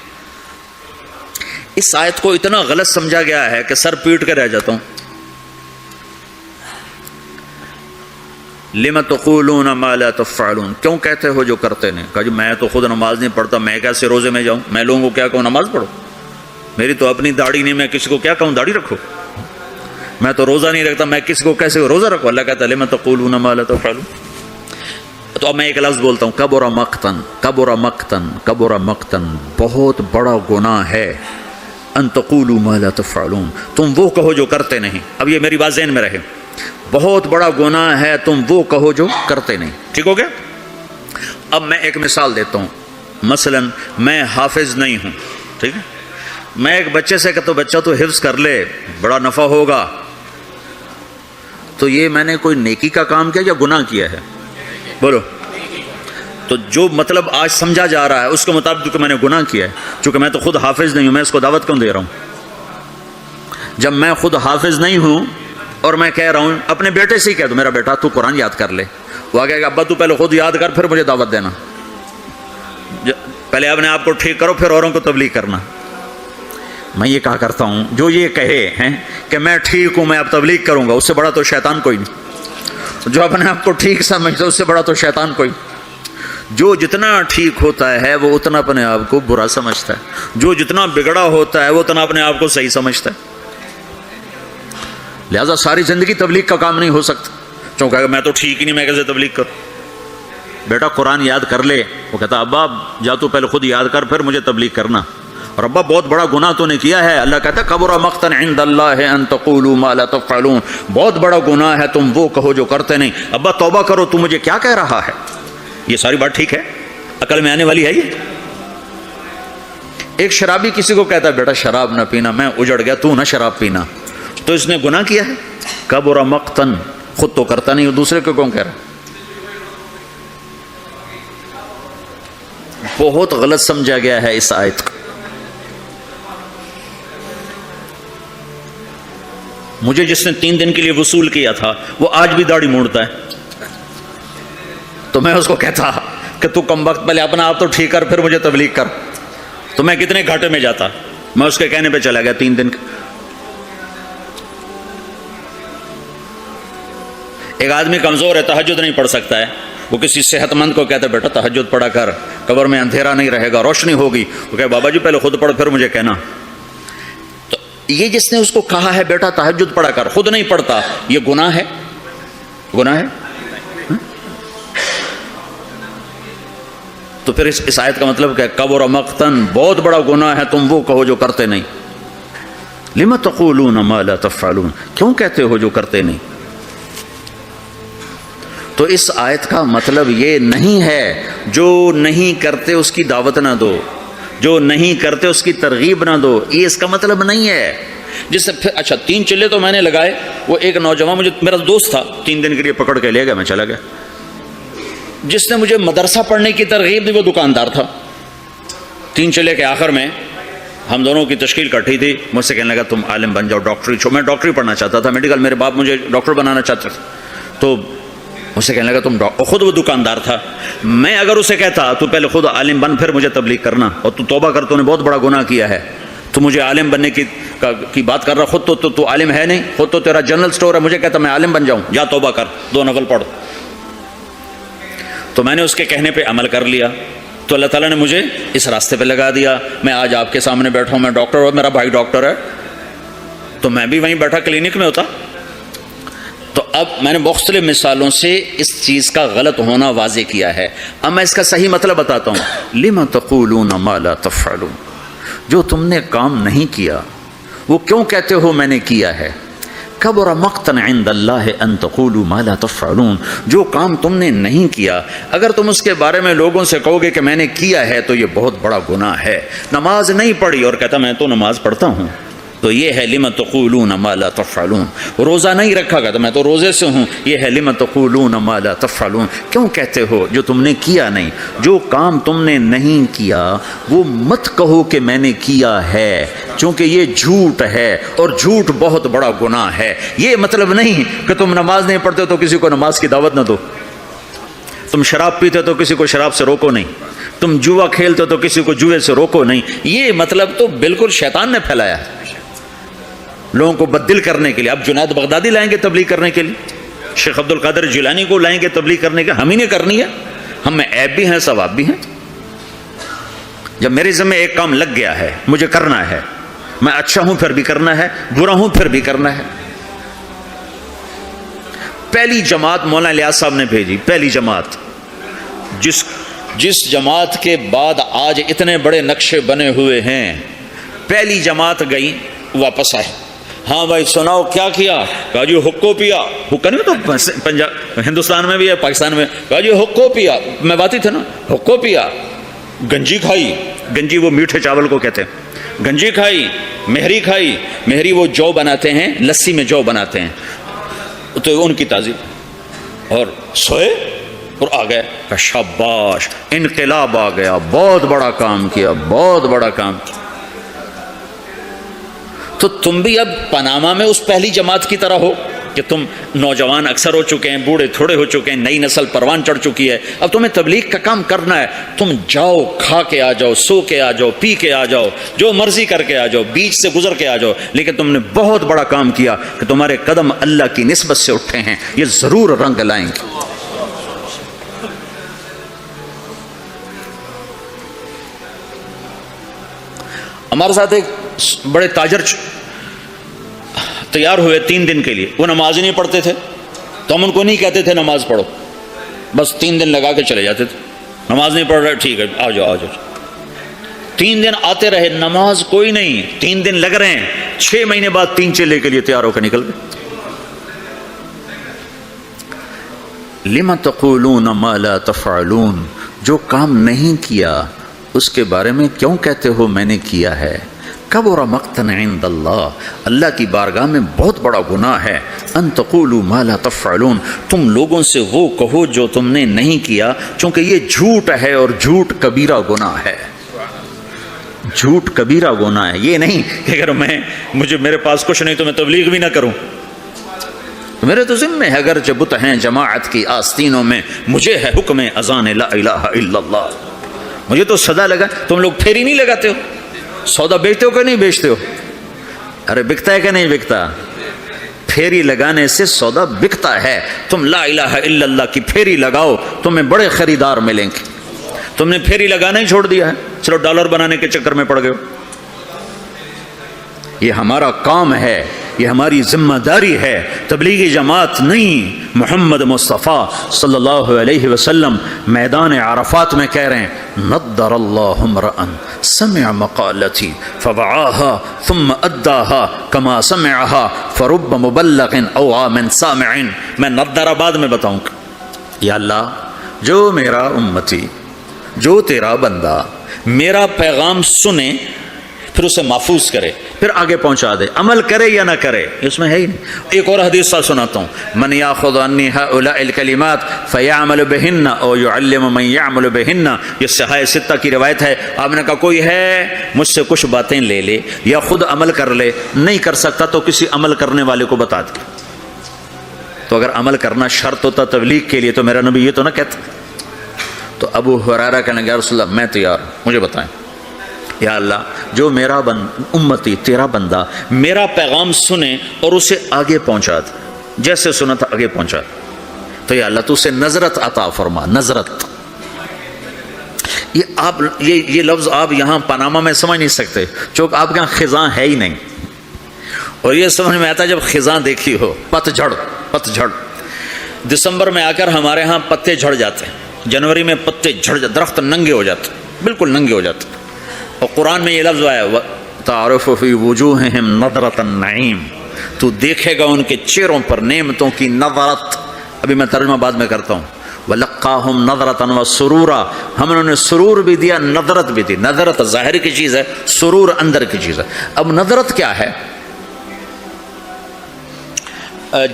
اس آیت کو اتنا غلط سمجھا گیا ہے کہ سر پیٹ کے رہ جاتا ہوں۔ لم تقولون ما لا تفعلون، کیوں کہتے ہو جو کرتے نہیں؟ کہا جی میں تو خود نماز نہیں پڑھتا، میں کیسے روزے میں جاؤں؟ میں لوگوں کو کیا کہوں نماز پڑھو؟ میری تو اپنی داڑھی نہیں، میں کسی کو کیا کہوں داڑھی رکھو؟ میں تو روزہ نہیں رکھتا، میں کسی کو کیسے روزہ رکھوں؟ اللہ کہتا ہے لم تقولون ما لا تفعلون۔ تو اب میں ایک لفظ بولتا ہوں، کبر مقتن، کبر مقتن، کبر مقتن، بہت بڑا گناہ ہے، ان تقولوا ما لا تفعلون، تم وہ کہو جو کرتے نہیں۔ اب یہ میری بات ذہن میں رہے، بہت بڑا گناہ ہے تم وہ کہو جو کرتے نہیں، ٹھیک ہو گیا؟ اب میں ایک مثال دیتا ہوں، مثلا میں حافظ نہیں ہوں، ٹھیک ہے، میں ایک بچے سے کہتا ہوں بچہ تو حفظ کر لے بڑا نفع ہوگا، تو یہ میں نے کوئی نیکی کا کام کیا یا گناہ کیا ہے؟ بولو۔ تو جو مطلب آج سمجھا جا رہا ہے اس کے مطابق کہ میں نے گناہ کیا ہے، چونکہ میں تو خود حافظ نہیں ہوں، میں اس کو دعوت کیوں دے رہا ہوں؟ جب میں خود حافظ نہیں ہوں اور میں کہہ رہا ہوں، اپنے بیٹے سے ہی کہہ دو میرا بیٹا تو قرآن یاد کر لے، وہ آگے کہ ابا تو پہلے خود یاد کر پھر مجھے دعوت دینا، پہلے اپنے آپ کو ٹھیک کرو پھر اوروں کو تبلیغ کرنا۔ میں یہ کہا کرتا ہوں جو یہ کہے ہیں کہ میں ٹھیک ہوں میں اب تبلیغ کروں گا، اس سے بڑا تو شیطان کوئی نہیں۔ جو اپنے آپ کو ٹھیک سمجھتا ہے اس سے بڑا تو شیطان کوئی۔ جو جتنا ٹھیک ہوتا ہے وہ اتنا اپنے آپ کو برا سمجھتا ہے، جو جتنا بگڑا ہوتا ہے وہ اتنا اپنے آپ کو صحیح سمجھتا ہے۔ لہذا ساری زندگی تبلیغ کا کام نہیں ہو سکتا، چونکہ میں تو ٹھیک ہی نہیں، میں کیسے تبلیغ کروں؟ بیٹا قرآن یاد کر لے، وہ کہتا ابا جا تو پہلے خود یاد کر پھر مجھے تبلیغ کرنا، اور ابا بہت بڑا گناہ تو نے کیا ہے، اللہ کہتا ہے کبر مقتا عند اللہ ان تقولوا ما لا تفعلون، بہت بڑا گناہ ہے تم وہ کہو جو کرتے نہیں۔ ابا توبہ کرو، تو مجھے کیا کہہ رہا ہے؟ یہ ساری بات ٹھیک ہے، عقل میں آنے والی ہے یہ؟ ایک شرابی کسی کو کہتا ہے بیٹا شراب نہ پینا، میں اجڑ گیا تو نہ شراب پینا، تو اس نے گناہ کیا ہے؟ کبر مقتن، خود تو کرتا نہیں دوسرے کو کون کہہ رہا؟ بہت غلط سمجھا گیا ہے اس آیت کو۔ مجھے جس نے 3 دن کے لیے وصول کیا تھا وہ آج بھی داڑھی موڑتا ہے، تو میں اس کو کہتا کہ تو کم وقت پہلے اپنا آپ تو ٹھیک کر پھر مجھے تبلیغ کر، تو میں کتنے گھاٹے میں جاتا، میں اس کے کہنے پہ چلا گیا 3 دن۔ ایک آدمی کمزور ہے تہجد نہیں پڑھ سکتا ہے، وہ کسی صحت مند کو کہتا ہے بیٹا تہجد پڑھا کر، قبر میں اندھیرا نہیں رہے گا، روشنی ہوگی، وہ کہے بابا جی پہلے خود پڑھ پھر مجھے کہنا۔ تو یہ جس نے اس کو کہا ہے بیٹا تہجد پڑھا کر، خود نہیں پڑھتا، یہ گناہ ہے؟ گناہ ہے؟ تو پھر اس آیت کا مطلب کیا ہے؟ کبر مقتن، بہت بڑا گناہ ہے تم وہ کہو جو کرتے نہیں۔ لم تقولون ما لا تفعلون، کیوں کہتے ہو جو کرتے نہیں؟ تو اس آیت کا مطلب یہ نہیں ہے جو نہیں کرتے اس کی دعوت نہ دو، جو نہیں کرتے اس کی ترغیب نہ دو، یہ اس کا مطلب نہیں ہے۔ جس سے پھر اچھا 3 چلے تو میں نے لگائے، وہ ایک نوجوان مجھے میرا دوست تھا 3 دن کے لیے پکڑ کے لے گیا، میں چلا گیا۔ جس نے مجھے مدرسہ پڑھنے کی ترغیب دی وہ دکاندار تھا۔ 3 چلے کے آخر میں ہم دونوں کی تشکیل کٹھی تھی، مجھ سے کہنے لگا تم عالم بن جاؤ، ڈاکٹری چھو۔ میں ڈاکٹری پڑھنا چاہتا تھا، میڈیکل، میرے باپ مجھے ڈاکٹر بنانا چاہتے تھے، تو مجھ سے کہنے لگا تم خود وہ دکاندار تھا، میں اگر اسے کہتا تو پہلے خود عالم بن پھر مجھے تبلیغ کرنا، اور تو توبہ کر، تو نے بہت بڑا گناہ کیا ہے، تو مجھے عالم بننے کی بات کر رہا، خود تو عالم ہے نہیں، خود تو تیرا جنرل سٹور ہے، مجھے کہتا میں عالم بن جاؤں، جا توبہ کر 2 نفل پڑھ۔ تو میں نے اس کے کہنے پہ عمل کر لیا، تو اللہ تعالیٰ نے مجھے اس راستے پہ لگا دیا۔ میں آج آپ کے سامنے بیٹھا ہوں، میں ڈاکٹر اور میرا بھائی ڈاکٹر ہے، تو میں بھی وہیں بیٹھا کلینک میں ہوتا۔ تو اب میں نے مختلف مثالوں سے اس چیز کا غلط ہونا واضح کیا ہے۔ اب میں اس کا صحیح مطلب بتاتا ہوں۔ لم تقولون ما لا تفعلون، جو تم نے کام نہیں کیا وہ کیوں کہتے ہو میں نے کیا ہے؟ کبر مقتا عند اللہ ان تقولوا ما لا تفعلون، جو کام تم نے نہیں کیا اگر تم اس کے بارے میں لوگوں سے کہو گے کہ میں نے کیا ہے تو یہ بہت بڑا گناہ ہے۔ نماز نہیں پڑھی اور کہتا میں تو نماز پڑھتا ہوں، تو یہ ہے لم تقولون ما لا تفعلون۔ روزہ نہیں رکھا گا تو میں تو روزے سے ہوں، یہ ہے لم تقولون ما لا تفعلون، کیوں کہتے ہو جو تم نے کیا نہیں؟ جو کام تم نے نہیں کیا وہ مت کہو کہ میں نے کیا ہے، چونکہ یہ جھوٹ ہے اور جھوٹ بہت بڑا گناہ ہے۔ یہ مطلب نہیں کہ تم نماز نہیں پڑھتے تو کسی کو نماز کی دعوت نہ دو، تم شراب پیتے تو کسی کو شراب سے روکو نہیں، تم جوا کھیلتے تو کسی کو جوئے سے روکو نہیں۔ یہ مطلب تو بالکل شیطان نے پھیلایا ہے لوگوں کو بددل کرنے کے لیے۔ اب جنید بغدادی لائیں گے تبلیغ کرنے کے لیے، شیخ عبد القادر جیلانی کو لائیں گے تبلیغ کرنے کے، ہم ہی نے کرنی ہے، ہم میں عیب بھی ہیں ثواب بھی ہیں۔ جب میرے ذمہ ایک کام لگ گیا ہے مجھے کرنا ہے، میں اچھا ہوں پھر بھی کرنا ہے، برا ہوں پھر بھی کرنا ہے۔ پہلی جماعت مولانا الیاس صاحب نے بھیجی، پہلی جماعت، جس جماعت کے بعد آج اتنے بڑے نقشے بنے ہوئے ہیں، پہلی جماعت گئی واپس آئے، ہاں بھائی سناؤ کیا کیا؟ کہا جی حکو پیا، حکا نہیں تو پنجاب ہندوستان میں بھی ہے پاکستان میں، کہا جی حکو پیا، میں باتی تھا نا، حکو پیا، گنجی کھائی، گنجی وہ میٹھے چاول کو کہتے ہیں، گنجی کھائی، مہری کھائی، مہری وہ جو بناتے ہیں لسی میں جو بناتے ہیں تو ان کی تعظیم، اور سوئے اور آ گئے، کہ شاباش انقلاب آ گیا، بہت بڑا کام کیا، بہت بڑا کام کیا۔ تو تم بھی اب پاناما میں اس پہلی جماعت کی طرح ہو کہ تم نوجوان اکثر ہو چکے ہیں، بوڑھے تھوڑے ہو چکے ہیں، نئی نسل پروان چڑھ چکی ہے، اب تمہیں تبلیغ کا کام کرنا ہے، تم جاؤ، کھا کے آ جاؤ، سو کے آ جاؤ، پی کے آ جاؤ، جو مرضی کر کے آ جاؤ، بیچ سے گزر کے آ جاؤ، لیکن تم نے بہت بڑا کام کیا کہ تمہارے قدم اللہ کی نسبت سے اٹھے ہیں، یہ ضرور رنگ لائیں گے۔ ہمارے ساتھ ایک بڑے تاجر تیار ہوئے 3 دن کے لیے، وہ نماز ہی نہیں پڑھتے تھے، تو ہم ان کو نہیں کہتے تھے نماز پڑھو، بس 3 دن لگا کے چلے جاتے تھے، نماز نہیں پڑھ رہے ٹھیک ہے آ جاؤ آ جاؤ۔ 3 دن آتے رہے، نماز کوئی نہیں، 3 دن لگ رہے ہیں، 6 مہینے بعد 3 چلے کے لیے تیار ہو کے نکل گئے۔ لم تقولون ما لا تفعلون، جو کام نہیں کیا اس کے بارے میں کیوں کہتے ہو میں نے کیا ہے؟ کبر مقتا عند اللہ، اللہ کی بارگاہ میں بہت بڑا گناہ ہے، ان تقولوا ما لا تفعلون، تم لوگوں سے وہ کہو جو تم نے نہیں کیا، چونکہ یہ جھوٹ ہے اور جھوٹ کبیرہ گناہ ہے، جھوٹ کبیرہ گناہ ہے۔ یہ نہیں کہ اگر میرے پاس کچھ نہیں تو میں تبلیغ بھی نہ کروں، میرے تو ذمہ ہے، اگر بت ہیں جماعت کی آستینوں میں، مجھے ہے حکم اذان لا الہ الا اللہ، مجھے تو سزا لگا۔ تم لوگ پھیری نہیں لگاتے ہو، سودا بیچتے ہو کہ نہیں بیچتے ہو؟ ارے بکتا ہے کہ نہیں بکتا؟ پھیری لگانے سے سودا بکتا ہے۔ تم لا الہ الا اللہ کی پھیری لگاؤ، تمہیں بڑے خریدار ملیں گے۔ تم نے پھیری لگانا ہی چھوڑ دیا ہے، چلو ڈالر بنانے کے چکر میں پڑ گئے ہو۔ یہ ہمارا کام ہے، یہ ہماری ذمہ داری ہے، تبلیغی جماعت نہیں۔ محمد مصطفیٰ صلی اللہ علیہ وسلم میدان عرفات میں کہہ رہے ہیں، نضر اللہ امرأ سمع مقالتی فوعاها ثم اداها كما سمعها فرب مبلغ اوعى من سامع۔ میں نضر بعد میں بتاؤں گا۔ یا اللہ، جو میرا امتی، جو تیرا بندہ میرا پیغام سنے، پھر اسے محفوظ کرے، پھر آگے پہنچا دے، عمل کرے یا نہ کرے، اس میں ہے ہی نہیں۔ ایک اور حدیث سناتا ہوں، من یاخذ عنی هؤلاء الکلمات فیعمل بہن او یعلم من یعمل بہن، یہ صحاح ستہ کی روایت ہے۔ آپ نے کہا کوئی ہے مجھ سے کچھ باتیں لے لے یا خود عمل کر لے، نہیں کر سکتا تو کسی عمل کرنے والے کو بتا دے۔ تو اگر عمل کرنا شرط ہوتا تبلیغ کے لیے تو میرا نبی یہ تو نہ کہتا۔ تو ابو ہریرہ کہنے لگے یا رسول اللہ میں تیار ہوں، مجھے بتائیں۔ یا اللہ، جو میرا امتی تیرا بندہ میرا پیغام سنے اور اسے آگے پہنچا دے، جیسے سنا تھا آگے پہنچا دے، تو یا اللہ تو اسے نظرت عطا فرما۔ نظرت، یہ لفظ آپ یہاں پاناما میں سمجھ نہیں سکتے، چونکہ آپ کے یہاں خزاں ہے ہی نہیں، اور یہ سمجھ میں آتا جب خزاں دیکھی ہو، پت جھڑ۔ دسمبر میں آ کر ہمارے ہاں پتے جھڑ جاتے ہیں، جنوری میں پتے جھڑ جاتے، درخت ننگے ہو جاتے، بالکل ننگے ہو جاتے۔ اور قرآن میں یہ لفظ آیا تعرف فی وجوہہم نضرۃ النعیم، تو دیکھے گا ان کے چہروں پر نعمتوں کی نظرت. ابھی میں ترجمہ بعد میں کرتا ہوں. وَلَقَّاهُمْ نَظْرَةً وَسُرُورًا, ہم نے انہیں سرور بھی دیا, نظرت بھی دی. نظرت ظاہر کی چیز ہے, سرور اندر کی چیز ہے. اب نظرت کیا ہے؟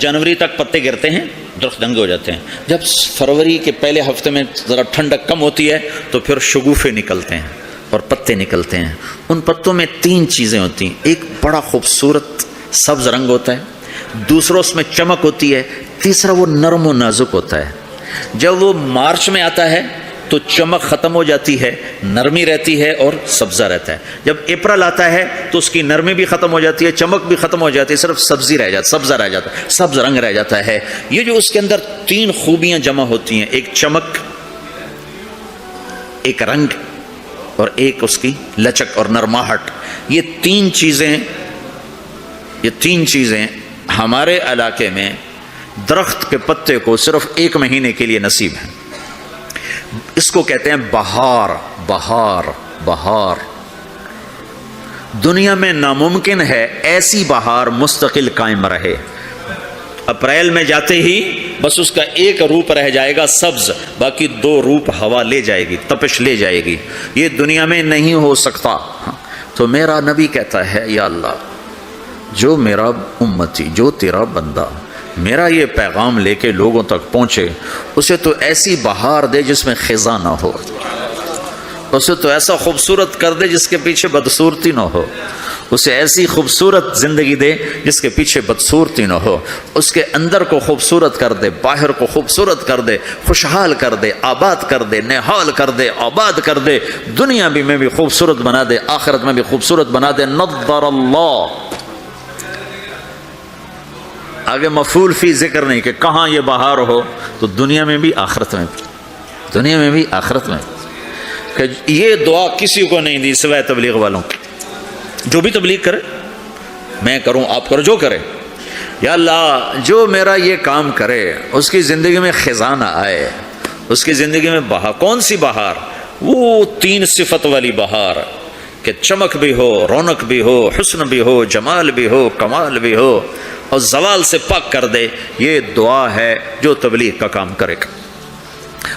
جنوری تک پتے گرتے ہیں, درخت ننگے ہو جاتے ہیں. جب فروری کے پہلے ہفتے میں ذرا ٹھنڈک کم ہوتی ہے تو پھر شگوفے نکلتے ہیں اور پتے نکلتے ہیں. ان پتوں میں 3 چیزیں ہوتی ہیں. ایک بڑا خوبصورت سبز رنگ ہوتا ہے, دوسرا اس میں چمک ہوتی ہے, تیسرا وہ نرم و نازک ہوتا ہے. جب وہ مارچ میں آتا ہے تو چمک ختم ہو جاتی ہے, نرمی رہتی ہے اور سبزہ رہتا ہے. جب اپریل آتا ہے تو اس کی نرمی بھی ختم ہو جاتی ہے, چمک بھی ختم ہو جاتی ہے, صرف سبزی رہ جاتا, سبزہ رہ جاتا ہے, سبز رنگ رہ جاتا ہے. یہ جو اس کے اندر 3 خوبیاں جمع ہوتی ہیں, ایک چمک, ایک رنگ اور ایک اس کی لچک اور نرماہٹ, یہ 3 چیزیں ہمارے علاقے میں درخت کے پتے کو صرف 1 مہینے کے لیے نصیب ہیں. اس کو کہتے ہیں بہار. بہار دنیا میں ناممکن ہے ایسی بہار مستقل قائم رہے. اپریل میں جاتے ہی بس اس کا ایک روپ رہ جائے گا سبز, باقی 2 روپ ہوا لے جائے گی, تپش لے جائے گی. یہ دنیا میں نہیں ہو سکتا. تو میرا نبی کہتا ہے یا اللہ, جو میرا امتی, جو تیرا بندہ میرا یہ پیغام لے کے لوگوں تک پہنچے, اسے تو ایسی بہار دے جس میں خزاں نہ ہو, اسے تو ایسا خوبصورت کر دے جس کے پیچھے بدصورتی نہ ہو, اسے ایسی خوبصورت زندگی دے جس کے پیچھے بدصورتی نہ ہو, اس کے اندر کو خوبصورت کر دے, باہر کو خوبصورت کر دے, خوشحال کر دے, آباد کر دے, نہال کر دے, آباد کر دے, دنیا بھی میں بھی خوبصورت بنا دے, آخرت میں بھی خوبصورت بنا دے. نظر اللہ. آگے مفعول فی ذکر نہیں کہ کہاں یہ بہار ہو, تو دنیا میں بھی آخرت میں بھی, دنیا میں بھی آخرت میں. کہ یہ دعا کسی کو نہیں دی سوائے تبلیغ والوں کی. جو بھی تبلیغ کرے, میں کروں, آپ کرو, جو کرے, یا اللہ جو میرا یہ کام کرے اس کی زندگی میں خزاں نہ آئے, اس کی زندگی میں بہار. کون سی بہار؟ وہ 3 صفت والی بہار کہ چمک بھی ہو, رونق بھی ہو, حسن بھی ہو, جمال بھی ہو, کمال بھی ہو, اور زوال سے پاک کر دے. یہ دعا ہے جو تبلیغ کا کام کرے گا.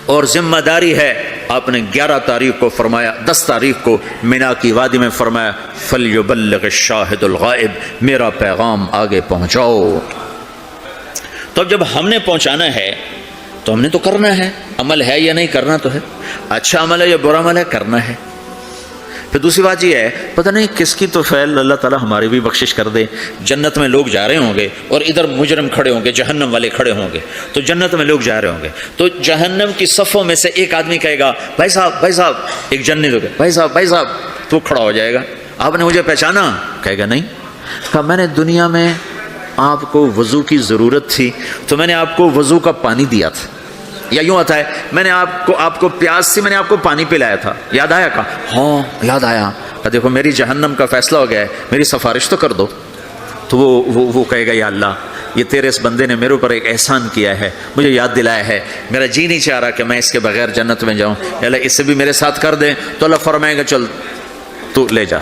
اور ذمہ داری ہے, آپ نے 11 تاریخ کو فرمایا, 10 تاریخ کو مینا کی وادی میں فرمایا فَلْيُبَلِّغِ الشَّاهِدُ الْغَائِبُ, میرا پیغام آگے پہنچاؤ. تو اب جب ہم نے پہنچانا ہے تو ہم نے تو کرنا ہے. عمل ہے یا نہیں, کرنا تو ہے. اچھا عمل ہے یا برا عمل ہے, کرنا ہے. پھر دوسری بات یہ ہے, پتہ نہیں کس کی تو فعل اللہ تعالیٰ ہماری بھی بخشش کر دے. جنت میں لوگ جا رہے ہوں گے اور ادھر مجرم کھڑے ہوں گے, جہنم والے کھڑے ہوں گے. تو جنت میں لوگ جا رہے ہوں گے تو جہنم کی صفوں میں سے ایک آدمی کہے گا بھائی صاحب, ایک جنت ہوگا, بھائی صاحب, تو کھڑا ہو جائے گا, آپ نے مجھے پہچانا؟ کہے گا نہیں. کہا میں نے دنیا میں آپ کو وضو کی ضرورت تھی تو میں نے آپ کو وضو کا پانی دیا تھا. یا یوں آتا ہے میں نے آپ کو پیاس تھی, میں نے آپ کو پانی پلایا تھا, یاد آیا؟ کہا ہاں یاد آیا. دیکھو میری جہنم کا فیصلہ ہو گیا ہے, میری سفارش تو کر دو. تو وہ کہے گا یا اللہ یہ تیرے اس بندے نے میرے اوپر ایک احسان کیا ہے, مجھے یاد دلایا ہے, میرا جی نہیں چاہ رہا کہ میں اس کے بغیر جنت میں جاؤں, یا اللہ اس سے بھی میرے ساتھ کر دیں. تو اللہ فرمائے گا چل تو لے جا,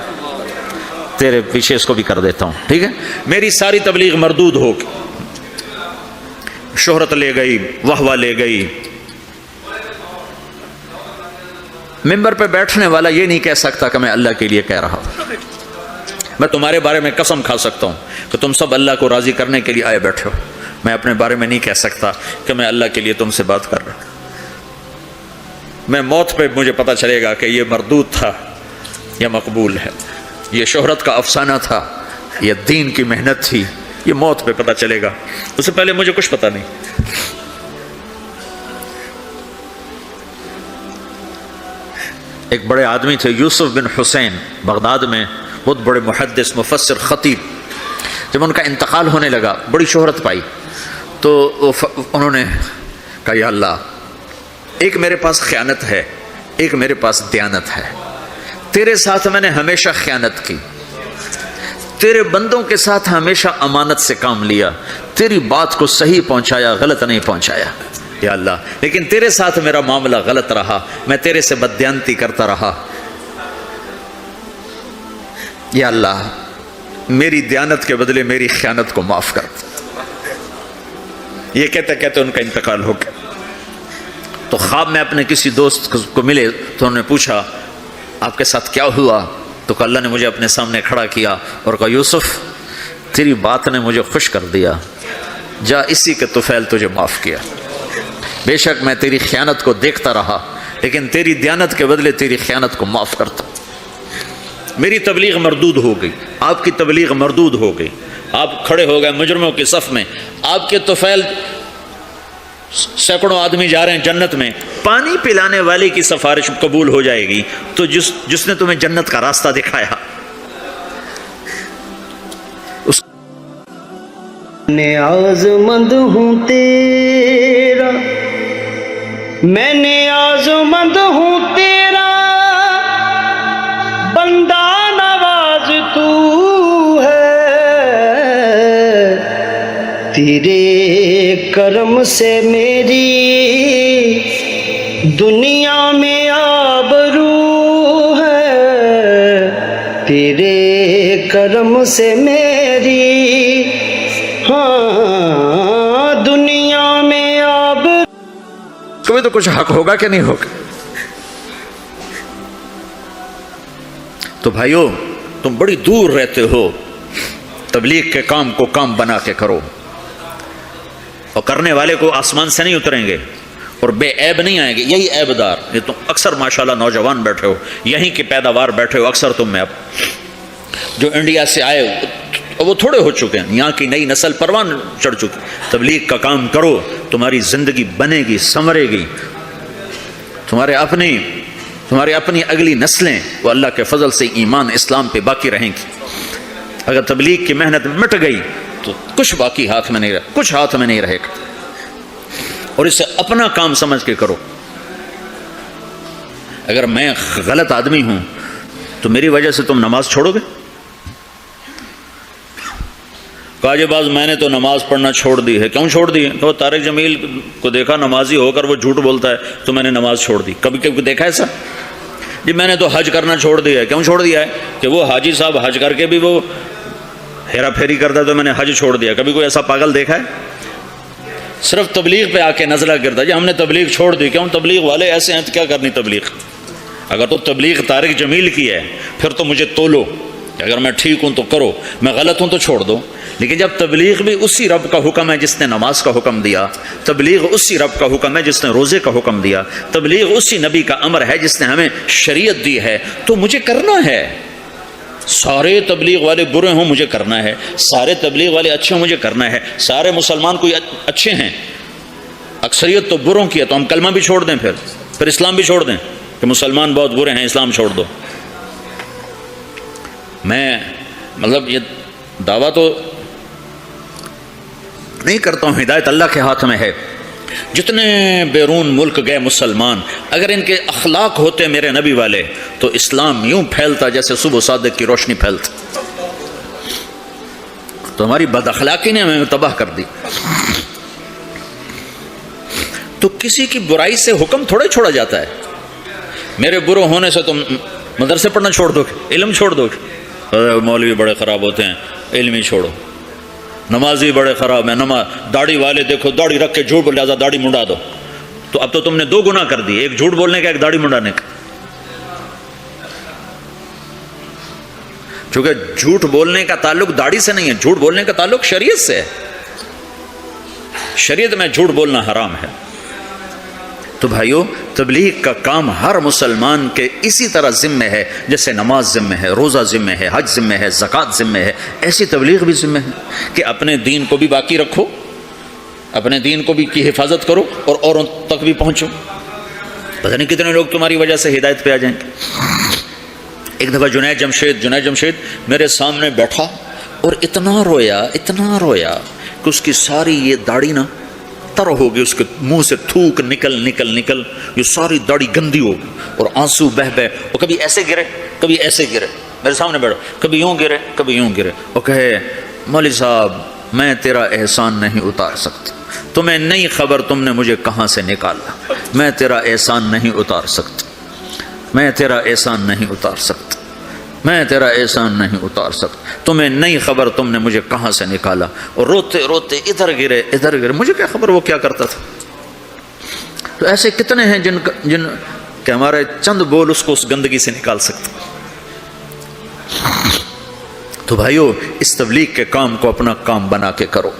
تیرے پیچھے اس کو بھی کر دیتا ہوں, ٹھیک ہے. میری ساری تبلیغ مردود ہوگی, شہرت لے گئی, واہ لے گئی. ممبر پہ بیٹھنے والا یہ نہیں کہہ سکتا کہ میں اللہ کے لیے کہہ رہا ہوں. میں تمہارے بارے میں قسم کھا سکتا ہوں کہ تم سب اللہ کو راضی کرنے کے لیے آئے بیٹھے ہو. میں اپنے بارے میں نہیں کہہ سکتا کہ میں اللہ کے لیے تم سے بات کر رہا ہوں. میں موت پہ مجھے پتہ چلے گا کہ یہ مردود تھا یا مقبول ہے, یہ شہرت کا افسانہ تھا, یہ دین کی محنت تھی. یہ موت پہ پتہ چلے گا, اس سے پہلے مجھے کچھ پتہ نہیں. ایک بڑے آدمی تھے یوسف بن حسین, بغداد میں بہت بڑے محدث, مفسر, خطیب. جب ان کا انتقال ہونے لگا بڑی شہرت پائی تو انہوں نے کہا یا اللہ ایک میرے پاس خیانت ہے, ایک میرے پاس دیانت ہے. تیرے ساتھ میں نے ہمیشہ خیانت کی, تیرے بندوں کے ساتھ ہمیشہ امانت سے کام لیا, تیری بات کو صحیح پہنچایا, غلط نہیں پہنچایا یا اللہ. لیکن تیرے ساتھ میرا معاملہ غلط رہا, میں تیرے سے بددیانتی کرتا رہا. یا اللہ میری دیانت کے بدلے میری خیانت کو معاف کر دو۔ یہ کہتے کہتے ان کا انتقال ہو گیا۔ تو خواب میں اپنے کسی دوست کو ملے تو انہوں نے پوچھا آپ کے ساتھ کیا ہوا؟ تو اللہ نے مجھے اپنے سامنے کھڑا کیا اور کہا یوسف تیری بات نے مجھے خوش کر دیا، جا اسی کے طفیل تجھے معاف کیا۔ بے شک میں تیری خیانت کو دیکھتا رہا لیکن تیری دیانت کے بدلے تیری خیانت کو معاف کرتا۔ میری تبلیغ مردود ہو گئی، آپ کی تبلیغ مردود ہو گئی، آپ کھڑے ہو گئے مجرموں کی صف میں، آپ کے طفیل سینکڑوں آدمی جا رہے ہیں جنت میں، پانی پلانے والے کی سفارش قبول ہو جائے گی تو جس نے تمہیں جنت کا راستہ دکھایا میں آزمند ہوں تیرا، میں نے آزمند ہوں تیرا، بندہ نواز تو ہے، تیرے کرم سے میری دنیا میں آبرو ہے، تیرے کرم سے میری ہاں دنیا میں آبرو۔ تمہیں تو کچھ حق ہوگا کہ نہیں ہوگا؟ تو بھائیو تم بڑی دور رہتے ہو، تبلیغ کے کام کو کام بنا کے کرو، اور کرنے والے کو آسمان سے نہیں اتریں گے اور بے عیب نہیں آئیں گے، یہی عیب دار۔ یہ تم اکثر ماشاءاللہ نوجوان بیٹھے ہو، یہیں کی پیداوار بیٹھے ہو، اکثر تم میں اب جو انڈیا سے آئے وہ تھوڑے ہو چکے ہیں، یہاں کی نئی نسل پروان چڑھ چکی۔ تبلیغ کا کام کرو، تمہاری زندگی بنے گی، سنورے گی، تمہاری اپنی اگلی نسلیں وہ اللہ کے فضل سے ایمان اسلام پہ باقی رہیں گی۔ اگر تبلیغ کی محنت مٹ گئی تو کچھ باقی ہاتھ میں نہیں رہے، کچھ ہاتھ میں نہیں رہے گا، اور اسے اپنا کام سمجھ کے کرو۔ اگر میں غلط آدمی ہوں تو میری وجہ سے تم نماز چھوڑو گے؟ کہا جی باز میں نے تو نماز پڑھنا چھوڑ دی ہے۔ کیوں چھوڑ دی ہے؟ کہ طارق جمیل کو دیکھا نمازی ہو کر وہ جھوٹ بولتا ہے تو میں نے نماز چھوڑ دی۔ کبھی کبھی دیکھا ایسا؟ جی میں نے تو حج کرنا چھوڑ دیا ہے۔ کیوں چھوڑ دیا ہے؟ کہ وہ حاجی صاحب حج کر کے بھی وہ ہیرا پھیری کرتا ہے تو میں نے حج چھوڑ دیا۔ کبھی کوئی ایسا پاگل دیکھا ہے؟ صرف تبلیغ پہ آ کے نزلہ گرتا جی ہم نے تبلیغ چھوڑ دی۔ کیوں؟ تبلیغ والے ایسے ہیں تو کیا کرنی تبلیغ؟ اگر تو تبلیغ طارق جمیل کی ہے پھر تو مجھے تولو، اگر میں ٹھیک ہوں تو کرو، میں غلط ہوں تو چھوڑ دو۔ لیکن جب تبلیغ بھی اسی رب کا حکم ہے جس نے نماز کا حکم دیا، تبلیغ اسی رب کا حکم ہے جس نے روزے کا حکم دیا، تبلیغ اسی نبی کا امر ہے جس نے ہمیں شریعت دی ہے، تو مجھے کرنا ہے۔ سارے تبلیغ والے برے ہوں مجھے کرنا ہے، سارے تبلیغ والے اچھے ہوں مجھے کرنا ہے، سارے مسلمان کوئی اچھے ہیں، اکثریت تو بروں کی ہے، تو ہم کلمہ بھی چھوڑ دیں، پھر اسلام بھی چھوڑ دیں کہ مسلمان بہت برے ہیں اسلام چھوڑ دو۔ میں مطلب یہ دعویٰ تو نہیں کرتا ہوں، ہدایت اللہ کے ہاتھ میں ہے۔ جتنے بیرون ملک گئے مسلمان، اگر ان کے اخلاق ہوتے میرے نبی والے تو اسلام یوں پھیلتا جیسے صبح صادق کی روشنی پھیلتا۔ تو ہماری بد اخلاقی نے ہمیں تباہ کر دی۔ تو کسی کی برائی سے حکم تھوڑے چھوڑا جاتا ہے۔ میرے برو ہونے سے تم مدرسے پڑھنا چھوڑ دو گے، علم چھوڑ دو گے؟ مولوی بڑے خراب ہوتے ہیں، علم ہی چھوڑو۔ نمازی بڑے خراب ہیں، داڑھی والے دیکھو داڑھی رکھ کے جھوٹ بول جاتا، داڑھی منڈا دو۔ تو اب تو تم نے دو گناہ کر دی، ایک جھوٹ بولنے کا، ایک داڑھی منڈانے کا۔ چونکہ جھوٹ بولنے کا تعلق داڑھی سے نہیں ہے، جھوٹ بولنے کا تعلق شریعت سے ہے۔ شریعت میں جھوٹ بولنا حرام ہے۔ تو بھائیو تبلیغ کا کام ہر مسلمان کے اسی طرح ذمہ ہے، جیسے نماز ذمہ ہے، روزہ ذمہ ہے، حج ذمہ ہے، زکوٰۃ ذمہ ہے، ایسی تبلیغ بھی ذمہ ہے کہ اپنے دین کو بھی باقی رکھو، اپنے دین کو بھی کی حفاظت کرو اور اوروں تک بھی پہنچو۔ پتہ نہیں کتنے لوگ تمہاری وجہ سے ہدایت پہ آ جائیں گے۔ ایک دفعہ جنید جمشید میرے سامنے بیٹھا اور اتنا رویا کہ اس کی ساری یہ داڑھی نا تر ہو گئی، اس کے منہ سے تھوک نکل یہ ساری داڑھی گندی ہو گئی اور آنسو بہ اور کبھی ایسے گرے کبھی ایسے گرے، میرے سامنے بیٹھو، کبھی یوں گرے کبھی یوں گرے، اور کہے مولوی صاحب میں تیرا احسان نہیں اتار سکتا، تمہیں نہیں خبر تم نے مجھے کہاں سے نکالا، میں تیرا احسان نہیں اتار سکتا، میں تیرا احسان نہیں اتار سکتا، میں تیرا احسان نہیں اتار سکتا، تمہیں نہیں خبر تم نے مجھے کہاں سے نکالا، اور روتے روتے ادھر گرے، مجھے کیا خبر وہ کیا کرتا تھا۔ تو ایسے کتنے ہیں جن کہ ہمارے چند بول اس کو اس گندگی سے نکال سکتے۔ تو بھائیو، اس تبلیغ کے کام کو اپنا کام بنا کے کرو،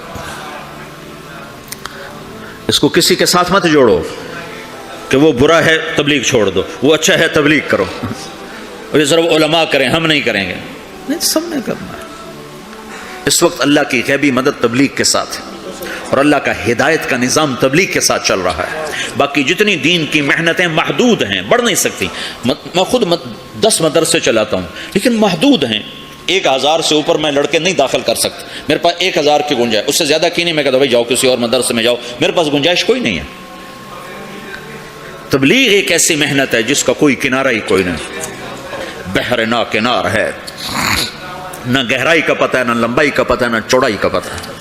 اس کو کسی کے ساتھ مت جوڑو کہ وہ برا ہے تبلیغ چھوڑ دو، وہ اچھا ہے تبلیغ کرو، اور یہ صرف علماء کریں ہم نہیں کریں گے، نہیں، سب نے کرنا ہے۔ اس وقت اللہ کی غیبی مدد تبلیغ کے ساتھ ہے، اور اللہ کا ہدایت کا نظام تبلیغ کے ساتھ چل رہا ہے۔ باقی جتنی دین کی محنتیں محدود ہیں، بڑھ نہیں سکتی۔ میں خود 10 مدرسے چلاتا ہوں، لیکن محدود ہیں۔ 1000 سے اوپر میں لڑکے نہیں داخل کر سکتا، میرے پاس 1000 کی گنجائش، اس سے زیادہ کی نہیں۔ میں کہتا بھائی جاؤ کسی اور مدرسے میں جاؤ، میرے پاس گنجائش کوئی نہیں ہے۔ تبلیغ ایک ایسی محنت ہے جس کا کوئی کنارہ ہی کوئی نہیں، بحر نا کنار ہے، نہ گہرائی کا پتہ ہے، نہ لمبائی کا پتہ ہے، نہ چوڑائی کا پتہ ہے۔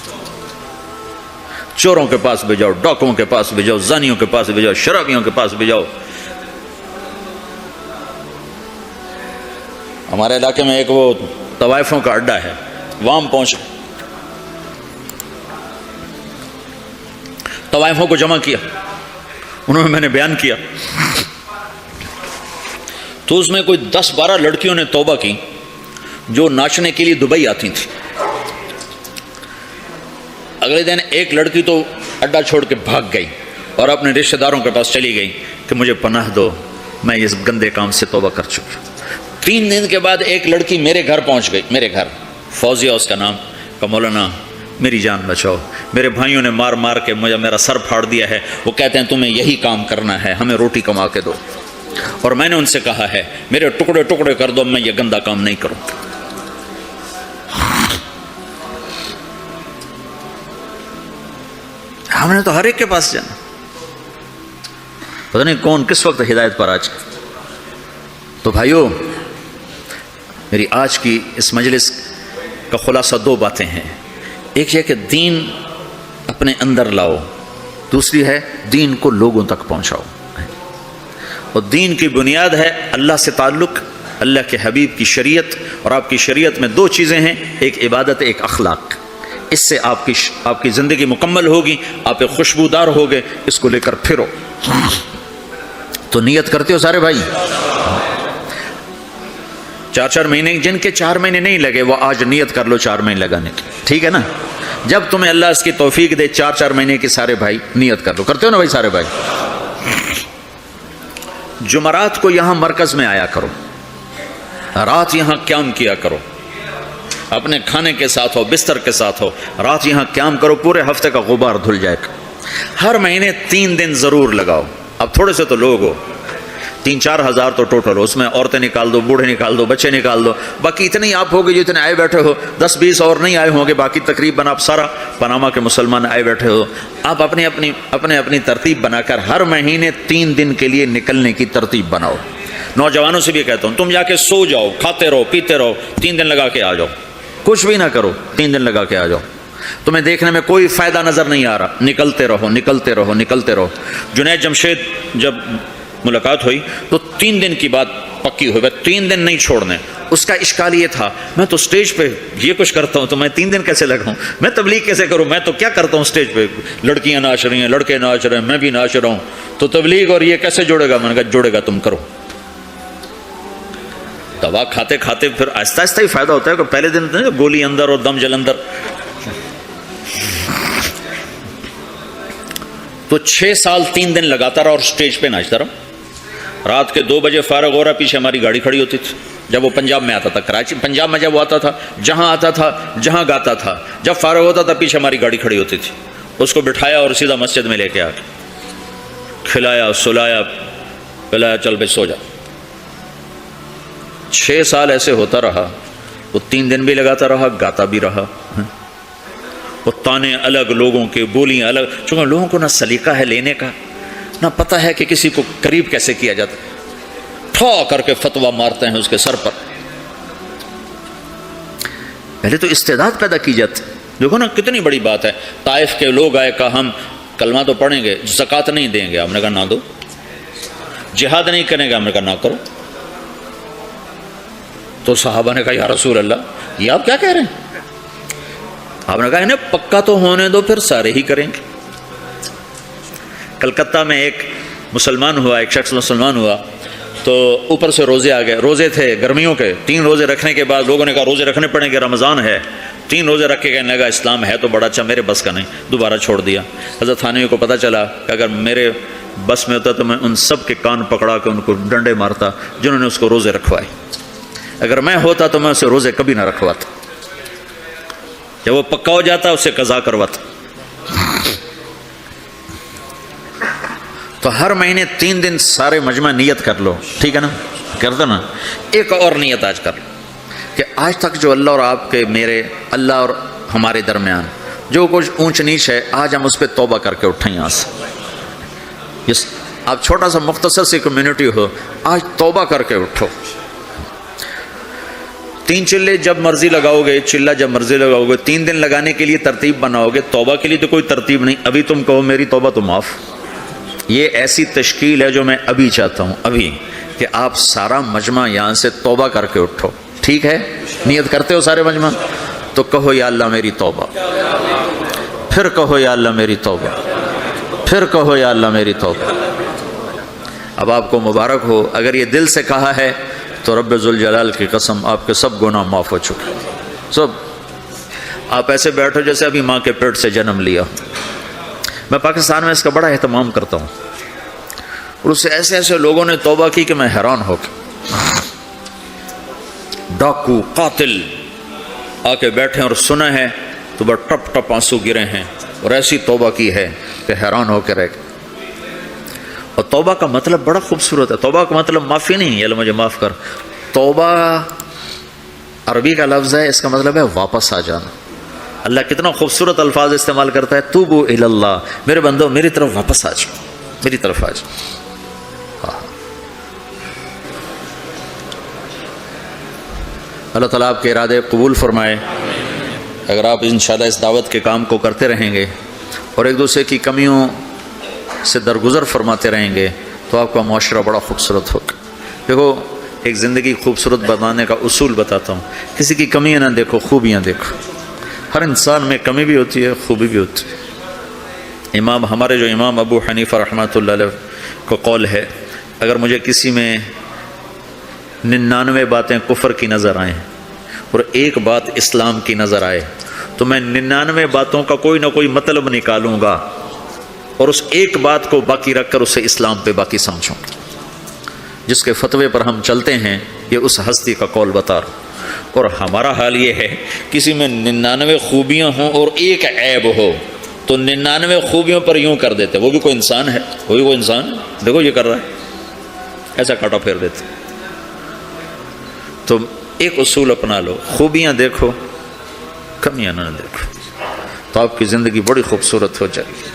چوروں کے پاس بھی جاؤ، ڈاکوؤں کے پاس بھی جاؤ، زانیوں کے پاس بھی جاؤ، شرابیوں کے پاس بھی جاؤ۔ ہمارے علاقے میں ایک وہ طوائفوں کا اڈا ہے، وہاں پہنچ طوائفوں کو جمع کیا، انہوں نے میں نے بیان کیا، تو اس میں کوئی 10-12 لڑکیوں نے توبہ کی جو ناچنے کے لیے دبئی آتی تھیں۔ اگلے دن ایک لڑکی تو اڈا چھوڑ کے بھاگ گئی اور اپنے رشتہ داروں کے پاس چلی گئی کہ مجھے پناہ دو، میں اس گندے کام سے توبہ کر چکی۔ 3 دن کے بعد ایک لڑکی میرے گھر پہنچ گئی، میرے گھر، فوزیہ اس کا نام، کہ مولانا میری جان بچاؤ، میرے بھائیوں نے مار مار کے مجھے میرا سر پھاڑ دیا ہے، وہ کہتے ہیں تمہیں یہی کام کرنا ہے، ہمیں روٹی کما کے دو، اور میں نے ان سے کہا ہے میرے ٹکڑے ٹکڑے کر دو، میں یہ گندا کام نہیں کروں۔ ہم نے تو ہر ایک کے پاس جانا، پتہ نہیں کون کس وقت ہدایت پر آ جائے۔ تو بھائیو، میری آج کی اس مجلس کا خلاصہ 2 باتیں ہیں۔ ایک یہ کہ دین اپنے اندر لاؤ، دوسری ہے دین کو لوگوں تک پہنچاؤ، اور دین کی بنیاد ہے اللہ سے تعلق، اللہ کے حبیب کی شریعت، اور آپ کی شریعت میں 2 چیزیں ہیں، ایک عبادت، ایک اخلاق۔ اس سے آپ کی زندگی مکمل ہوگی، آپ ایک خوشبودار ہوگے، اس کو لے کر پھرو۔ تو نیت کرتے ہو سارے بھائی؟ 4 مہینے، جن کے 4 مہینے نہیں لگے وہ آج نیت کر لو 4 مہینے لگانے کی، ٹھیک ہے نا؟ جب تمہیں اللہ اس کی توفیق دے 4 مہینے کی، سارے بھائی نیت کر لو۔ کرتے ہو نا بھائی سارے بھائی؟ جمعرات کو یہاں مرکز میں آیا کرو، رات یہاں قیام کیا کرو، اپنے کھانے کے ساتھ ہو، بستر کے ساتھ ہو، رات یہاں قیام کرو، پورے ہفتے کا غبار دھل جائے گا۔ ہر مہینے 3 دن ضرور لگاؤ۔ اب تھوڑے سے تو لوگ ہو، 3-4 ہزار تو ٹوٹل ہو، اس میں عورتیں نکال دو، بوڑھے نکال دو، بچے نکال دو، باقی اتنے ہی آپ ہوگے جو اتنے آئے بیٹھے ہو، 10-20 اور نہیں آئے ہوں گے، باقی تقریباً آپ سارا پاناما کے مسلمان آئے بیٹھے ہو۔ آپ اپنی ترتیب بنا کر ہر مہینے 3 دن کے لیے نکلنے کی ترتیب بناؤ۔ نوجوانوں سے بھی کہتا ہوں، تم جا کے سو جاؤ، کھاتے رہو، پیتے رہو، 3 دن لگا کے آ جاؤ، کچھ بھی نہ کرو، 3 دن لگا کے آ جاؤ۔ تمہیں دیکھنے میں کوئی فائدہ نظر نہیں آ رہا، نکلتے رہو، نکلتے رہو، نکلتے رہو۔ جنید جمشید جب ملاقات ہوئی تو 3 دن کی بات پکی ہوئی، 3 دن نہیں چھوڑنے۔ اس کا اشکال یہ تھا، میں تو سٹیج پہ یہ کچھ کرتا ہوں تو میں 3 دن کیسے لگاؤں، میں تبلیغ کیسے کروں، میں تو کیا کرتا ہوں سٹیج پہ، لڑکیاں ناچ رہی ہیں، لڑکے ناچ رہے ہیں، میں بھی ناچ رہا ہوں، تو تبلیغ اور یہ کیسے جوڑے گا؟ میں نے کہا جوڑے گا، تم کرو۔ دوا کھاتے کھاتے پھر آہستہ آہستہ ہی فائدہ ہوتا ہے، کہ پہلے دن گولی اندر اور دم جلندر۔ تو 6 سال 3 دن لگاتا رہا اور سٹیج پہ ناچتا رہا۔ رات کے 2 بجے فارغ ہو رہا، پیچھے ہماری گاڑی کھڑی ہوتی تھی، جب وہ پنجاب میں آتا تھا، کراچی پنجاب میں جب وہ آتا تھا، جہاں آتا تھا، جہاں گاتا تھا، جب فارغ ہوتا تھا پیچھے ہماری گاڑی کھڑی ہوتی تھی، اس کو بٹھایا اور سیدھا مسجد میں لے کے آ کے کھلایا، سلایا، پلایا، چل بھائی سو جا۔ 6 سال ایسے ہوتا رہا، وہ 3 دن بھی لگاتا رہا، گاتا بھی رہا، وہ تانے الگ، لوگوں کے بولیاں الگ، چونکہ لوگوں کو نہ سلیقہ ہے لینے کا، نہ پتہ ہے کہ کسی کو قریب کیسے کیا جاتا، ٹھا کر کے فتویٰ مارتے ہیں اس کے سر پر۔ پہلے تو استعداد پیدا کی جاتی۔ دیکھو نا کتنی بڑی بات ہے، طائف کے لوگ آئے، کہا ہم کلمہ تو پڑھیں گے، زکوٰۃ نہیں دیں گے، ہم نے کہا نہ دو۔ جہاد نہیں کریں گے، ہم نے کہا نہ کرو۔ تو صحابہ نے کہا یا رسول اللہ یہ آپ کیا کہہ رہے ہیں؟ آپ نے کہا انہیں پکا تو ہونے دو پھر سارے ہی کریں گے۔ کلکتہ میں ایک مسلمان ہوا، ایک شخص مسلمان ہوا، تو اوپر سے روزے آ گئے، روزے تھے گرمیوں کے، 3 روزے رکھنے کے بعد لوگوں نے کہا روزے رکھنے پڑیں گے، رمضان ہے، 3 روزے رکھ کے کہنے لگا اسلام ہے تو بڑا اچھا، میرے بس کا نہیں، دوبارہ چھوڑ دیا۔ حضرت تھانوی کو پتہ چلا کہ اگر میرے بس میں ہوتا تو میں ان سب کے کان پکڑا کے ان کو ڈنڈے مارتا جنہوں نے اس کو روزے رکھوائے، اگر میں ہوتا تو میں اسے روزے کبھی نہ رکھواتا، جب وہ پکا ہو جاتا اسے قضا کرواتا۔ تو ہر مہینے 3 دن سارے مجمع نیت کر لو، ٹھیک ہے نا، کر دو نا۔ ایک اور نیت آج کر لو کہ آج تک جو اللہ اور آپ کے، میرے اللہ اور ہمارے درمیان جو کچھ اونچ نیچ ہے، آج ہم اس پہ توبہ کر کے اٹھیں یہاں سے۔ آپ چھوٹا سا مختصر سی کمیونٹی ہو، آج توبہ کر کے اٹھو۔ 3 چلے جب مرضی لگاؤ گے، چلہ جب مرضی لگاؤ گے، 3 دن لگانے کے لیے ترتیب بناؤ گے، توبہ کے لیے تو کوئی ترتیب نہیں۔ ابھی تم کہو میری توبہ تو معاف، یہ ایسی تشکیل ہے جو میں ابھی چاہتا ہوں، ابھی کہ آپ سارا مجمع یہاں سے توبہ کر کے اٹھو، ٹھیک ہے؟ نیت کرتے ہو سارے مجمع؟ تو کہو یا اللہ میری توبہ، پھر کہو یا اللہ میری توبہ، پھر کہو یا اللہ میری توبہ۔ اب آپ کو مبارک ہو، اگر یہ دل سے کہا ہے تو رب ذوالجلال کی قسم آپ کے سب گناہ معاف ہو چکے سب۔ آپ ایسے بیٹھو جیسے ابھی ماں کے پیٹ سے جنم لیا۔ میں پاکستان میں اس کا بڑا اہتمام کرتا ہوں، اور اس سے ایسے ایسے لوگوں نے توبہ کی کہ میں حیران ہو گیا۔ ڈاکو قاتل آ کے بیٹھے اور سنا ہے تو بس ٹپ ٹپ آنسو گرے ہیں، اور ایسی توبہ کی ہے کہ حیران ہو کے رہ گئے۔ اور توبہ کا مطلب بڑا خوبصورت ہے۔ توبہ کا مطلب معافی نہیں ہے، اللہ مجھے معاف کر۔ توبہ عربی کا لفظ ہے، اس کا مطلب ہے واپس آ جانا۔ اللہ کتنا خوبصورت الفاظ استعمال کرتا ہے، توبو الی اللہ، میرے بندو میری طرف واپس آ جاؤ، میری طرف آ جاؤ۔ اللہ تعالیٰ آپ کے ارادے قبول فرمائے۔ اگر آپ انشاءاللہ اس دعوت کے کام کو کرتے رہیں گے اور ایک دوسرے کی کمیوں سے درگزر فرماتے رہیں گے تو آپ کا معاشرہ بڑا خوبصورت ہوگا۔ دیکھو، ایک زندگی خوبصورت بنانے کا اصول بتاتا ہوں، کسی کی کمیاں نہ دیکھو، خوبیاں دیکھو۔ ہر انسان میں کمی بھی ہوتی ہے، خوبی بھی ہوتی ہے۔ ہمارے جو امام ابو حنیفہ رحمۃ اللہ علیہ کو قول ہے، اگر مجھے کسی میں 99 باتیں کفر کی نظر آئیں اور ایک بات اسلام کی نظر آئے تو میں 99 باتوں کا کوئی نہ کوئی مطلب نکالوں گا اور اس ایک بات کو باقی رکھ کر اسے اسلام پہ باقی سمجھوں گا۔ جس کے فتوے پر ہم چلتے ہیں یہ اس ہستی کا قول بتا رہا ہوں۔ اور ہمارا حال یہ ہے، کسی میں 99 خوبیاں ہوں اور ایک عیب ہو تو 99 خوبیوں پر یوں کر دیتے، وہ بھی کوئی انسان ہے، وہ بھی کوئی انسان ہے، دیکھو یہ کر رہا ہے، ایسا کاٹا پھیر دیتے۔ تو ایک اصول اپنا لو، خوبیاں دیکھو، کمیاں نہ دیکھو، تو آپ کی زندگی بڑی خوبصورت ہو جائے گی۔